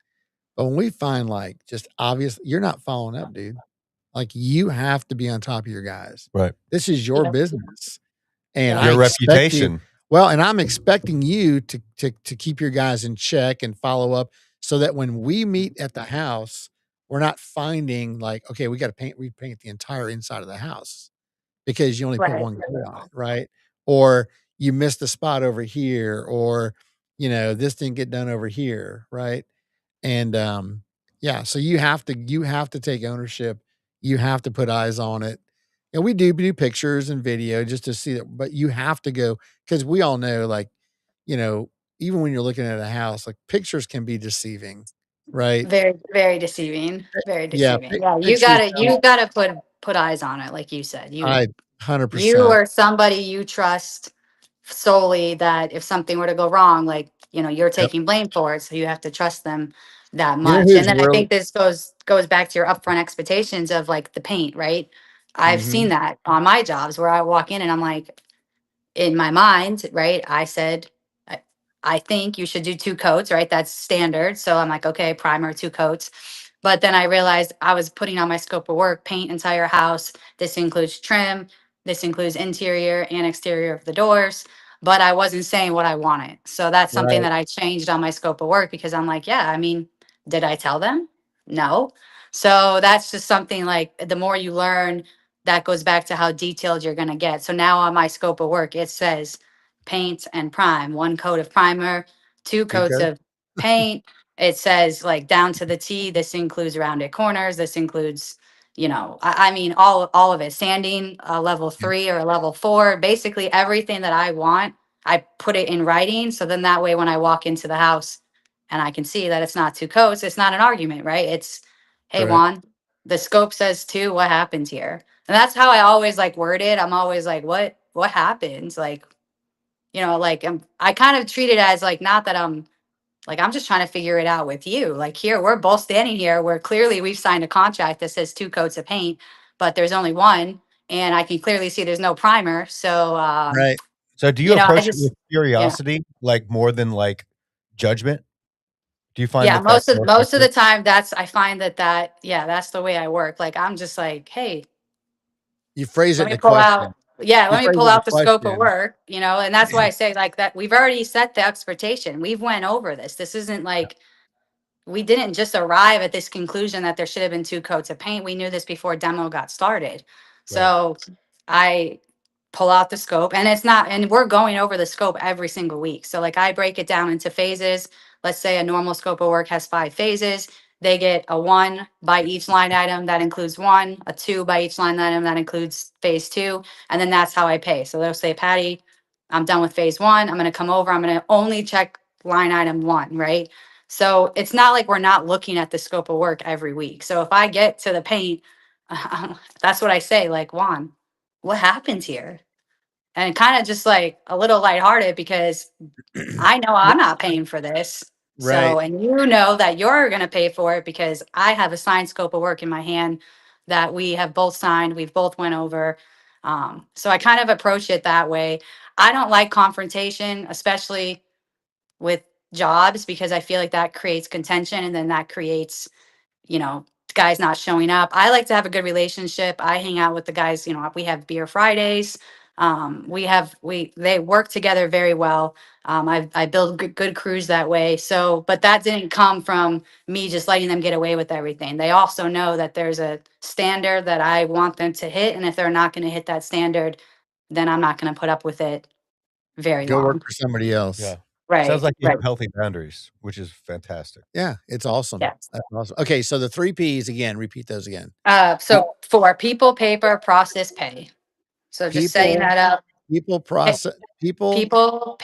But when we find like just obvious, you're not following up, dude. Like, you have to be on top of your guys. Right. This is your business, and Yeah. I Your expect you reputation. well, and I'm expecting you to keep your guys in check and follow up so that when we meet at the house, we're not finding like, okay, we gotta repaint the entire inside of the house because you only put Right. 1 coat on it, right? Or you missed the spot over here, or, this didn't get done over here, right? And, yeah, so you have to take ownership. You have to put eyes on it. And we do pictures and video just to see that, but you have to go because we all know, like, you know, even when you're looking at a house, like, pictures can be deceiving, right? Very, very deceiving. Very Yeah, deceiving. Yeah, you pictures gotta don't you gotta put eyes on it, like you said. You I you 100%. or somebody you trust solely, that if something were to go wrong, like, you're Yep. taking blame for it, so you have to trust them that You know much. And who's then I really think this goes back to your upfront expectations of like the paint, right? I've seen Mhm. that on my jobs where I walk in and I'm like, in my mind, right? I said, I, I think you should do 2 coats, right? That's standard. So I'm like, okay, primer, 2 coats. But then I realized I was putting on my scope of work, paint entire house. This includes trim. This includes interior and exterior of the doors. But I wasn't saying what I wanted. So that's something Right. that I changed on my scope of work, because I'm like, yeah, I mean, did I tell them? No. So that's just something, like, the more you learn, that goes back to how detailed you're going to get. So now on my scope of work, it says paint and prime, 1 coat of primer, 2 coats Tuco? of paint. It says, like, down to the T. This includes rounded corners. This includes, I mean, all of it. Sanding, a level Yeah. 3 or a level 4. Basically, everything that I want, I put it in writing. So then that way, when I walk into the house and I can see that it's not 2 coats, it's not an argument, right? It's, hey, Right. Juan, the scope says 2. What happened here? And that's how I always like word it. I'm always like, what happens? Like, like, I kind of treat it as like, not that I'm like, I'm just trying to figure it out with you. Like, here, we're both standing here where clearly we've signed a contract that says 2 coats of paint, but there's only one. And I can clearly see there's no primer. So, Right. So do you I approach it with just, yeah. curiosity, like, more than, like, judgment? Do you find Yeah, that that's more most of effective? the time, I find yeah, that's the way I work. Like, I'm just like, hey, You phrase it let in me a pull out question. yeah, You let me phrase pull it in a out the scope of question. work, and that's why I say, like, that we've already set the expectation. We've went over this. This isn't like we didn't just arrive at this conclusion that there should have been 2 coats of paint. We knew this before demo got started. Right. So I pull out the scope, and it's not, and we're going over the scope every single week. So, like, I break it down into phases. Let's say a normal scope of work has 5 phases. They get a 1 by each line item that includes 1, a 2 by each line item that includes phase 2. And then that's how I pay. So they'll say, Patty, I'm done with phase 1. I'm going to come over. I'm going to only check line item 1, right? So it's not like we're not looking at the scope of work every week. So if I get to the paint, that's what I say, like, Juan, what happened here? and kind of just like a little lighthearted because I know I'm not paying for this. Right. So, and you know that you're going to pay for it because I have a signed scope of work in my hand that we have both signed. We've both went over. So I kind of approach it that way. I don't like confrontation, especially with jobs, because I feel like that creates contention and then that creates, guys not showing up. I like to have a good relationship. I hang out with the guys, we have beer Fridays. They work together very well. I build good crews that way. So, but that didn't come from me just letting them get away with everything. They also know that there's a standard that I want them to hit. And if they're not going to hit that standard, then I'm not going to put up with it very Go work long. for somebody else. Yeah. Sounds Right. like you Right. have healthy boundaries, which is fantastic. Yeah, it's awesome. Yes. That's awesome. Okay, so the 3 Ps again, repeat those again. So for people, paper, process, pay. So just setting People, that up. people, process, people, People,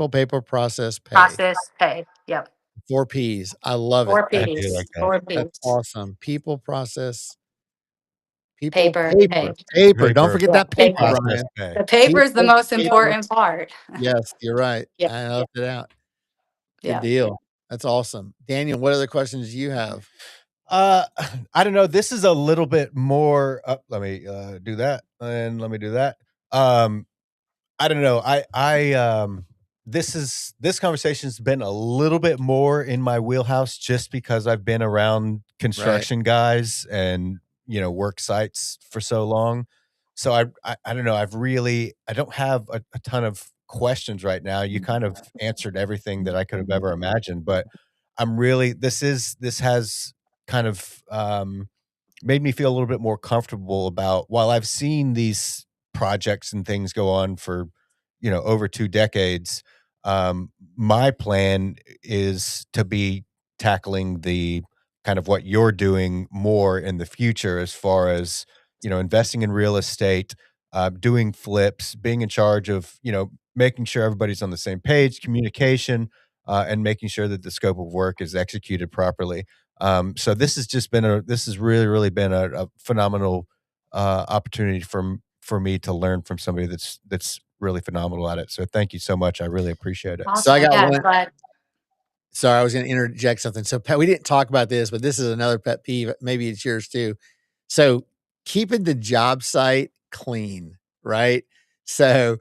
paper, process, pay. process, pay. Yep. 4 Ps. I love it. 4 I do Ps. like that. 4 That's Ps. awesome. People, process, Paper, pay. paper. Don't forget Yeah, that paper, paper. process, Brian. pay. The paper is the People, most paper. important part. Yes, you're right. Yeah. I left it out. Good Yeah. deal. That's awesome. Daniel, what other questions do you have? I don't know. This is a little bit more. Let me do that, and let me do that. I don't know. This conversation's been a little bit more in my wheelhouse just because I've been around construction guys and work sites for so long. So I don't know. I don't have a ton of questions right now. You kind of answered everything that I could have ever imagined, but this has kind of made me feel a little bit more comfortable about, while I've seen these projects and things go on for over 2 decades. My plan is to be tackling the kind of what you're doing more in the future, as far as investing in real estate, doing flips, being in charge of making sure everybody's on the same page, communication, and making sure that the scope of work is executed properly. So this has really, really been a phenomenal opportunity for me to learn from somebody that's really phenomenal at it. So thank you so much. I really appreciate it. So I got Yeah, one. but Sorry, I was going to interject something. So Pat, we didn't talk about this, but this is another pet peeve. Maybe it's yours too. So keeping the job site clean, right? So,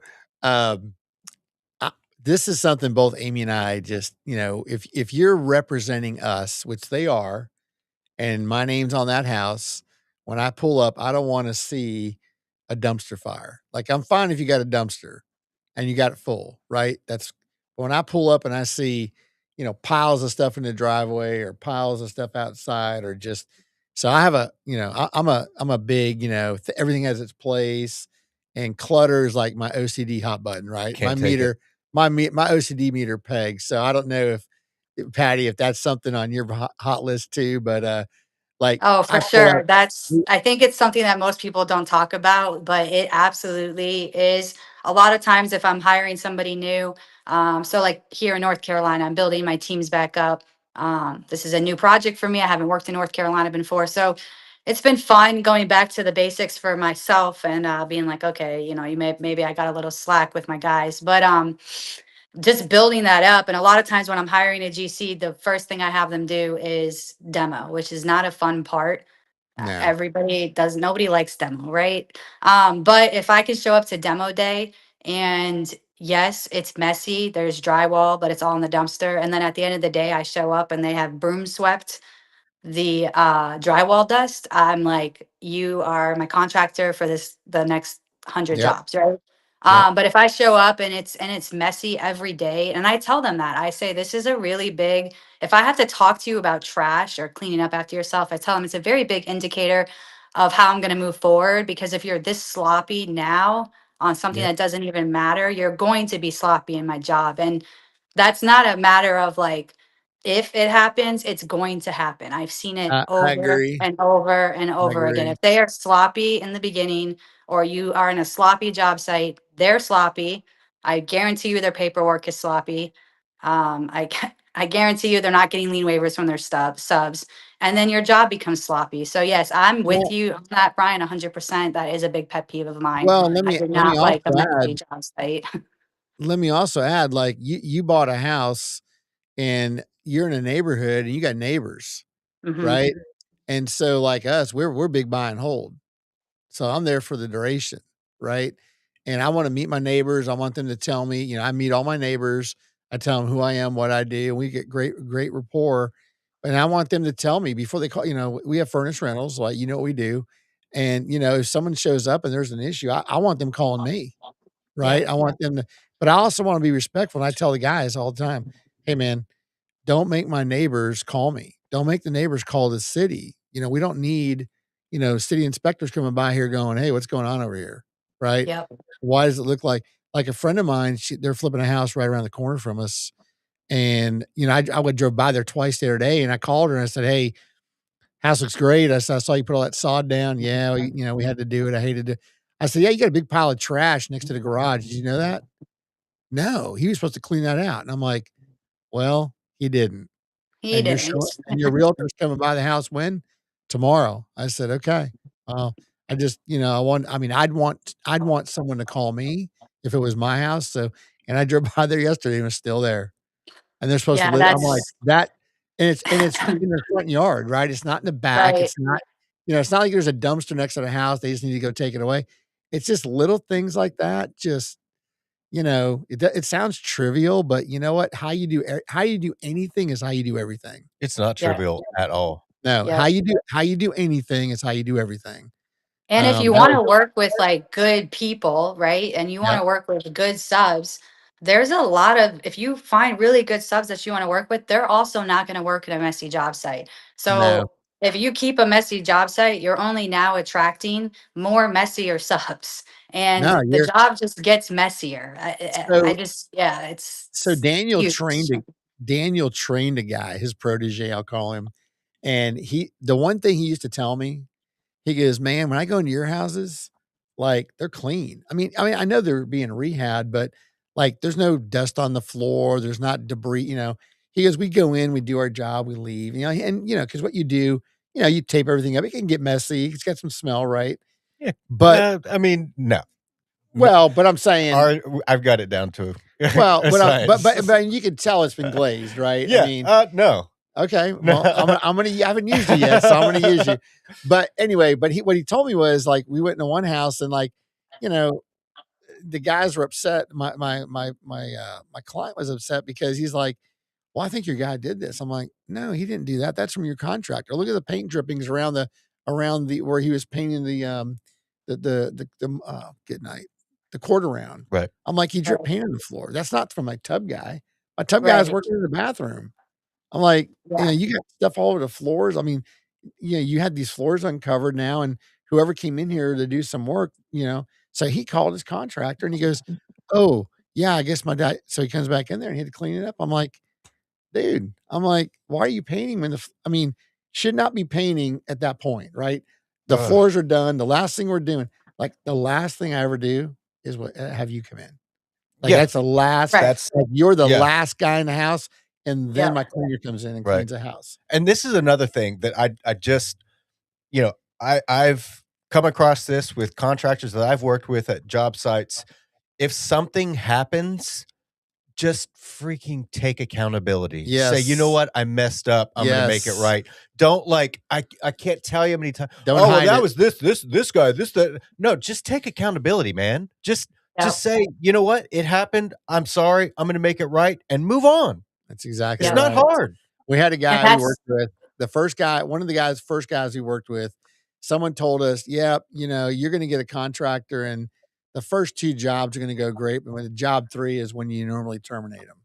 this is something both Amy and I just, if you're representing us, which they are, and my name's on that house, when I pull up, I don't want to see a dumpster fire. Like, I'm fine if you got a dumpster and you got it full, right? That's when I pull up and I see, piles of stuff in the driveway or piles of stuff outside, or just, so I have I'm a big, everything has its place, and clutter is like my OCD hot button, right? Can't My take it. meter, my OCD meter pegs. So I don't know if Patty, if that's something on your hot list too, but, like, oh, for I pull sure. up. I think it's something that most people don't talk about, but it absolutely is. A lot of times, if I'm hiring somebody new, so like here in North Carolina, I'm building my teams back up. This is a new project for me. I haven't worked in North Carolina before. So it's been fun going back to the basics for myself and being like, okay, maybe I got a little slack with my guys, but just building that up. And a lot of times when I'm hiring a GC, the first thing I have them do is demo, which is not a fun part. No. Nobody likes demo, right? But if I can show up to demo day and yes, it's messy, there's drywall, but it's all in the dumpster. And then at the end of the day, I show up and they have broom swept the drywall dust. I'm like, you are my contractor for the next 100 Yep. jobs, right? Yep. But if I show up and it's messy every day, and I tell them that, I say this is a really big, if I have to talk to you about trash or cleaning up after yourself, I tell them it's a very big indicator of how I'm going to move forward, because if you're this sloppy now on something Yep. that doesn't even matter, you're going to be sloppy in my job. And that's not a matter of like, if it happens, it's going to happen. I've seen it I over agree. and over and I over again. agree. If they are sloppy in the beginning, or you are in a sloppy job site, they're sloppy. I guarantee you their paperwork is sloppy. I guarantee you they're not getting lien waivers from their subs. and then your job becomes sloppy. So yes, I'm with you on that, Brian, 100%. That is a big pet peeve of mine. Well, I do not also like a messy job site. let me also add, like you bought a house and you're in a neighborhood and you got neighbors, right? And so like us, we're big buy and hold. So I'm there for the duration, right? And I want to meet my neighbors. I want them to tell me, I meet all my neighbors. I tell them who I am, what I do, and we get great rapport. And I want them to tell me before they call, we have furnished rentals, like, what we do. And, if someone shows up and there's an issue, I want them calling me, right? I want them to, but I also want to be respectful. And I tell the guys all the time, hey man, don't make my neighbors call me. Don't make the neighbors call the city. We don't need, city inspectors coming by here going, hey, what's going on over here? Right. Yep. Why does it look like a friend of mine, they're flipping a house right around the corner from us. And, I would drove by there twice the other day and I called her and I said, hey, house looks great. I said, I saw you put all that sod down. Yeah. We had to do it. I hated it. I said, yeah, you got a big pile of trash next to the garage. Did you know that? No, he was supposed to clean that out. And I'm like, well, he didn't. He And didn't. and your realtor's coming by the house when? Tomorrow. I said, "Okay." I just, I'd want someone to call me if it was my house, so and I drove by there yesterday and it was still there. And they're supposed to Yeah, live I'm like, that's "That" and it's in their front yard, right? It's not in the back. right. It's not it's not like there's a dumpster next to the house, they just need to go take it away. It's just little things like that, just it sounds trivial, but you know what? How you do anything is how you do everything. It's not Yeah. trivial at all. No, Yeah. how you do anything is how you do everything. And if you That want was to work with like good people, right? And you want Yep. to work with good subs, there's a lot of, if you find really good subs that you want to work with, they're also not going to work at a messy job site. No, So if you keep a messy job site, you're only now attracting more messier subs, and no, the you're job just gets messier. I so just, yeah, so it's huge. Daniel trained a guy, his protege, I'll call him. And the one thing he used to tell me, he goes, "Man, when I go into your houses, like they're clean. I mean, I know they're being rehabbed, but like there's no dust on the floor, there's not debris. He goes, we go in, we do our job, we leave, and because what you do, you tape everything up. It can get messy, it's got some smell, right? Yeah. But I mean, no. well, but I'm saying I've got it down to well, a science. but you can tell it's been glazed, right? Yeah. I mean, No. okay, No. well, I haven't used you yet, so I'm gonna use you. But anyway, what he told me was like we went into one house and like, you know, the guys were upset. My client was upset because he's like, well, I think your guy did this. I'm like, no, he didn't do that. That's from your contractor. Look at the paint drippings around the where he was painting good night, the quarter round. Right. I'm like, he dripped paint on the floor. That's not from my tub guy. My tub guy's Right. working in the bathroom. I'm like, Yeah. you got stuff all over the floors. I mean, you had these floors uncovered now, and whoever came in here to do some work, so he called his contractor and he goes, oh, yeah, I guess my dad. So he comes back in there and he had to clean it up. I'm like, dude, why are you painting when should not be painting at that point, right? The Ugh. floors are done. The last thing we're doing, like the last thing I ever do is have you come in. Like that's the last, Right. That's like you're the yeah. last guy in the house. And then Yeah. my cleaner comes in and Right. cleans the house. And this is another thing that I just, I've come across this with contractors that I've worked with at job sites. If something happens, just freaking take accountability. Say, you know Yes. what? I messed up. I'm gonna make it Yes. right. Don't I can't tell you how many times. Don't Oh, well, hide that it. was this guy, that. No, just take accountability, man. Just say, you know what? It happened. I'm sorry. I'm gonna make it right and move on. That's exactly It's right. not hard. We had a And guy we that's worked with. One of the first guys we worked with, someone told us, yep, you're going to get a contractor and the first 2 jobs are going to go great. But when the job 3 is when you normally terminate them.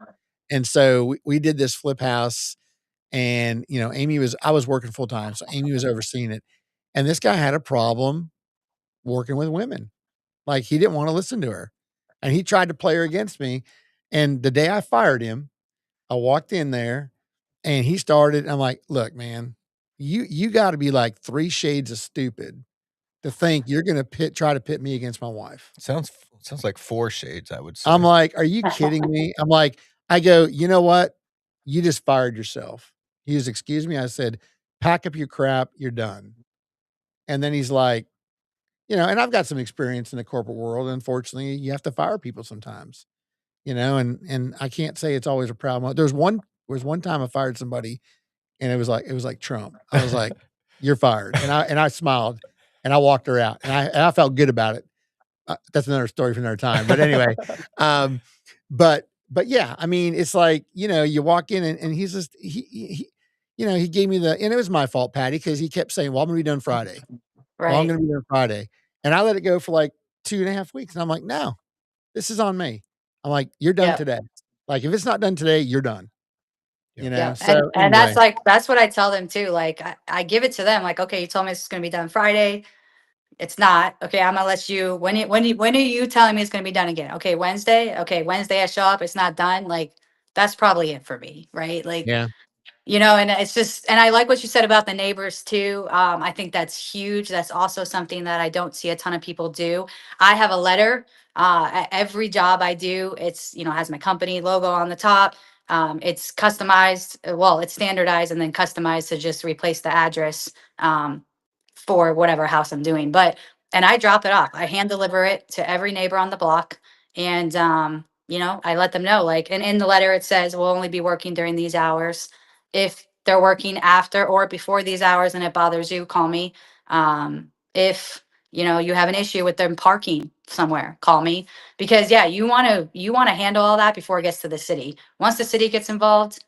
And so we did this flip house and, I was working full time. So Amy was overseeing it. And this guy had a problem working with women. Like he didn't want to listen to her and he tried to play her against me. And the day I fired him, I walked in there and he started, I'm like, look, man, you got to be like 3 shades of stupid to think you're going to try to pit me against my wife. Sounds like 4 shades, I would say. I'm like, are you kidding me? I go, you know what? You just fired yourself. He goes, excuse me. I said, pack up your crap, you're done. And then he's like, and I've got some experience in the corporate world. Unfortunately, you have to fire people sometimes, and I can't say it's always a problem. There was one time I fired somebody and it was like Trump. I was like, "You're fired." And I smiled and I walked her out and I felt good about it. That's another story for another time. But anyway, um, but yeah, I mean, it's like, you walk in and he's just he gave me and it was my fault, Patty, because he kept saying, "Well, I'm gonna be done Friday. Well, I'm Right. gonna be done Friday." And I let it go for like 2.5 weeks. And I'm like, "No, this is on me." I'm like, "You're done Yep. today. Like, if it's not done today, you're done." Yep. So And anyway, that's what I tell them too. Like I give it to them, like, okay, you told me it's gonna be done Friday. It's not. Okay, I'm gonna let you when are you telling me it's gonna be done again? Okay, Wednesday. Okay, Wednesday I show up, it's not done. Like, that's probably it for me, right? Like, yeah, and it's just, and I like what you said about the neighbors too. I think that's huge. That's also something that I don't see a ton of people do. I have a letter. At every job I do, it's, has my company logo on the top. It's customized. Well, it's standardized and then customized to just replace the address for whatever house I'm doing. And I drop it off. I hand deliver it to every neighbor on the block. And, I let them know, like, and in the letter it says we'll only be working during these hours. If they're working after or before these hours and it bothers you, call me. If you have an issue with them parking somewhere, call me. Because yeah, you want to handle all that before it gets to the city. Once the city gets involved,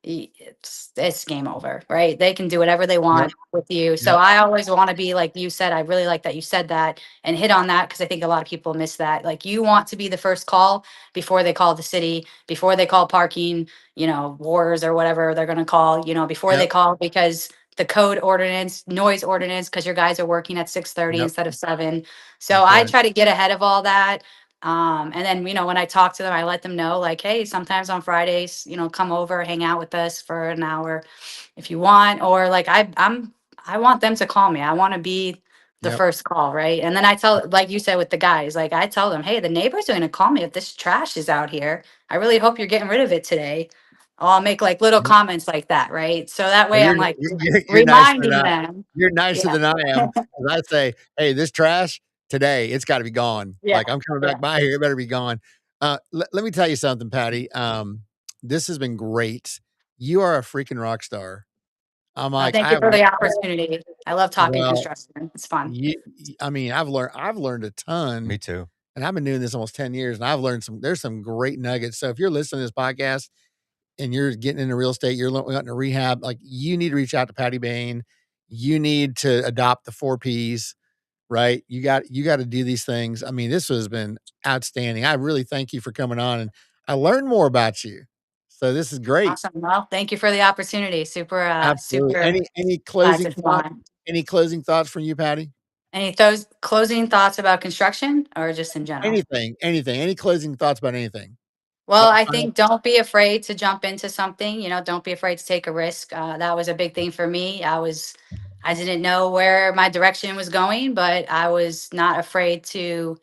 it's game over, right? They can do whatever they yep, want with you. So yep, I always want to be like you said. I really like that you said that and hit on that because I think a lot of people miss that. Like, you want to be the first call before they call the city, before they call parking, wars or whatever they're going to call, before they yep, call because the code ordinance, noise ordinance, because your guys are working at 6:30 yep. instead of 7. So That's I right. try to get ahead of all that. And then, when I talk to them, I let them know, like, hey, sometimes on Fridays, come over, hang out with us for an hour if you want. Or like I want them to call me. I want to be the Yep. first call, right? And then I tell, like you said with the guys, like I tell them, hey, the neighbors are gonna call me if this trash is out here. I really hope you're getting rid of it today. I'll make like little Yep. comments like that, right? So that Well, way I'm like you're nicer than reminding I them. you're nicer Yeah. than I am, 'cause I say, "Hey, this trash today, it's gotta be gone. Yeah. Like, I'm coming Yeah. back by here, it better be gone." Let me tell you something, Patty. This has been great. You are a freaking rock star. I'm like, Thank you I've for learned the opportunity. I love talking well, construction. It's fun. I mean, I've learned a ton, Me too. and I've been doing this almost 10 years, and I've learned there's some great nuggets. So if you're listening to this podcast and you're getting into real estate, you're wanting to rehab, like, you need to reach out to Patty Bane. You need to adopt the 4 Ps, right? You got to do these things. I mean, this has been outstanding. I really thank you for coming on, and I learned more about you. So this is great. Awesome. Well, thank you for the opportunity. Super, Absolutely. super Any glad closing to come thoughts? on. Any closing thoughts from you, Patty? Any those closing thoughts about construction or just in general? Anything. Any closing thoughts about anything? Well, Fi I final think don't be afraid to jump into something, don't be afraid to take a risk. That was a big thing for me. I didn't know where my direction was going, but I was not afraid to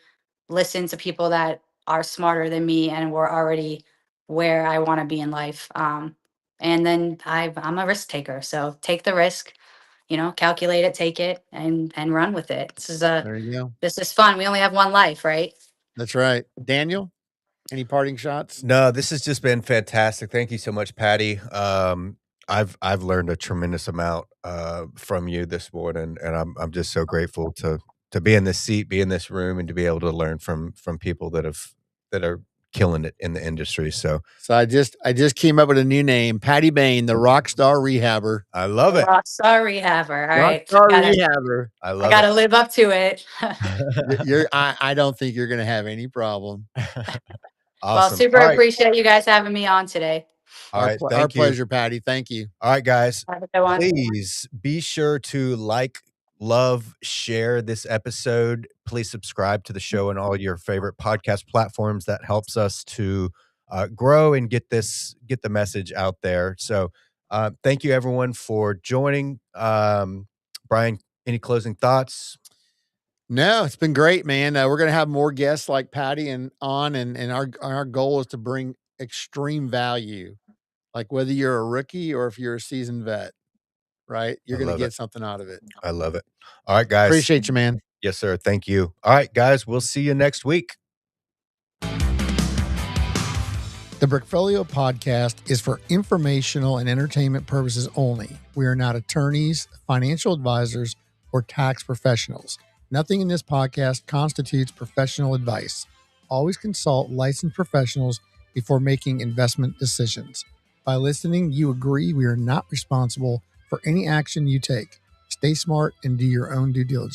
listen to people that are smarter than me and were already where I want to be in life. And then I'm a risk taker. So take the risk, calculate it, take it and run with it. There you go. This is fun. We only have one life, right? That's right. Daniel, any parting shots? No, this has just been fantastic. Thank you so much, Patty. I've learned a tremendous amount from you this morning, and I'm just so grateful to be in this seat, be in this room, and to be able to learn from people that are killing it in the industry. So So I just came up with a new name, Patty Bane, the rock star rehabber. I love it. Rockstar rehabber. All Rock right. star rehabber. I I love it. gotta live up to it. I don't think you're gonna have any problem. Well, Awesome. super All right. appreciate you guys having me on today. All right. Our Thank you. pleasure, Patty. Thank you. All right, guys. Have a good one. Please be sure to like, love, share this episode. Please subscribe to the show on all your favorite podcast platforms. That helps us to grow and get the message out there. So thank you everyone for joining. Brian, any closing thoughts? No, it's been great, man. We're gonna have more guests like Patty and our goal is to bring extreme value, like whether you're a rookie or if you're a seasoned vet. right? You're going to get something out of it. I love it. All right, guys. Appreciate you, man. Yes, sir. Thank you. All right, guys. We'll see you next week. The BrickFolio Podcast is for informational and entertainment purposes only. We are not attorneys, financial advisors, or tax professionals. Nothing in this podcast constitutes professional advice. Always consult licensed professionals before making investment decisions. By listening, you agree we are not responsible for any action you take. Stay smart and do your own due diligence.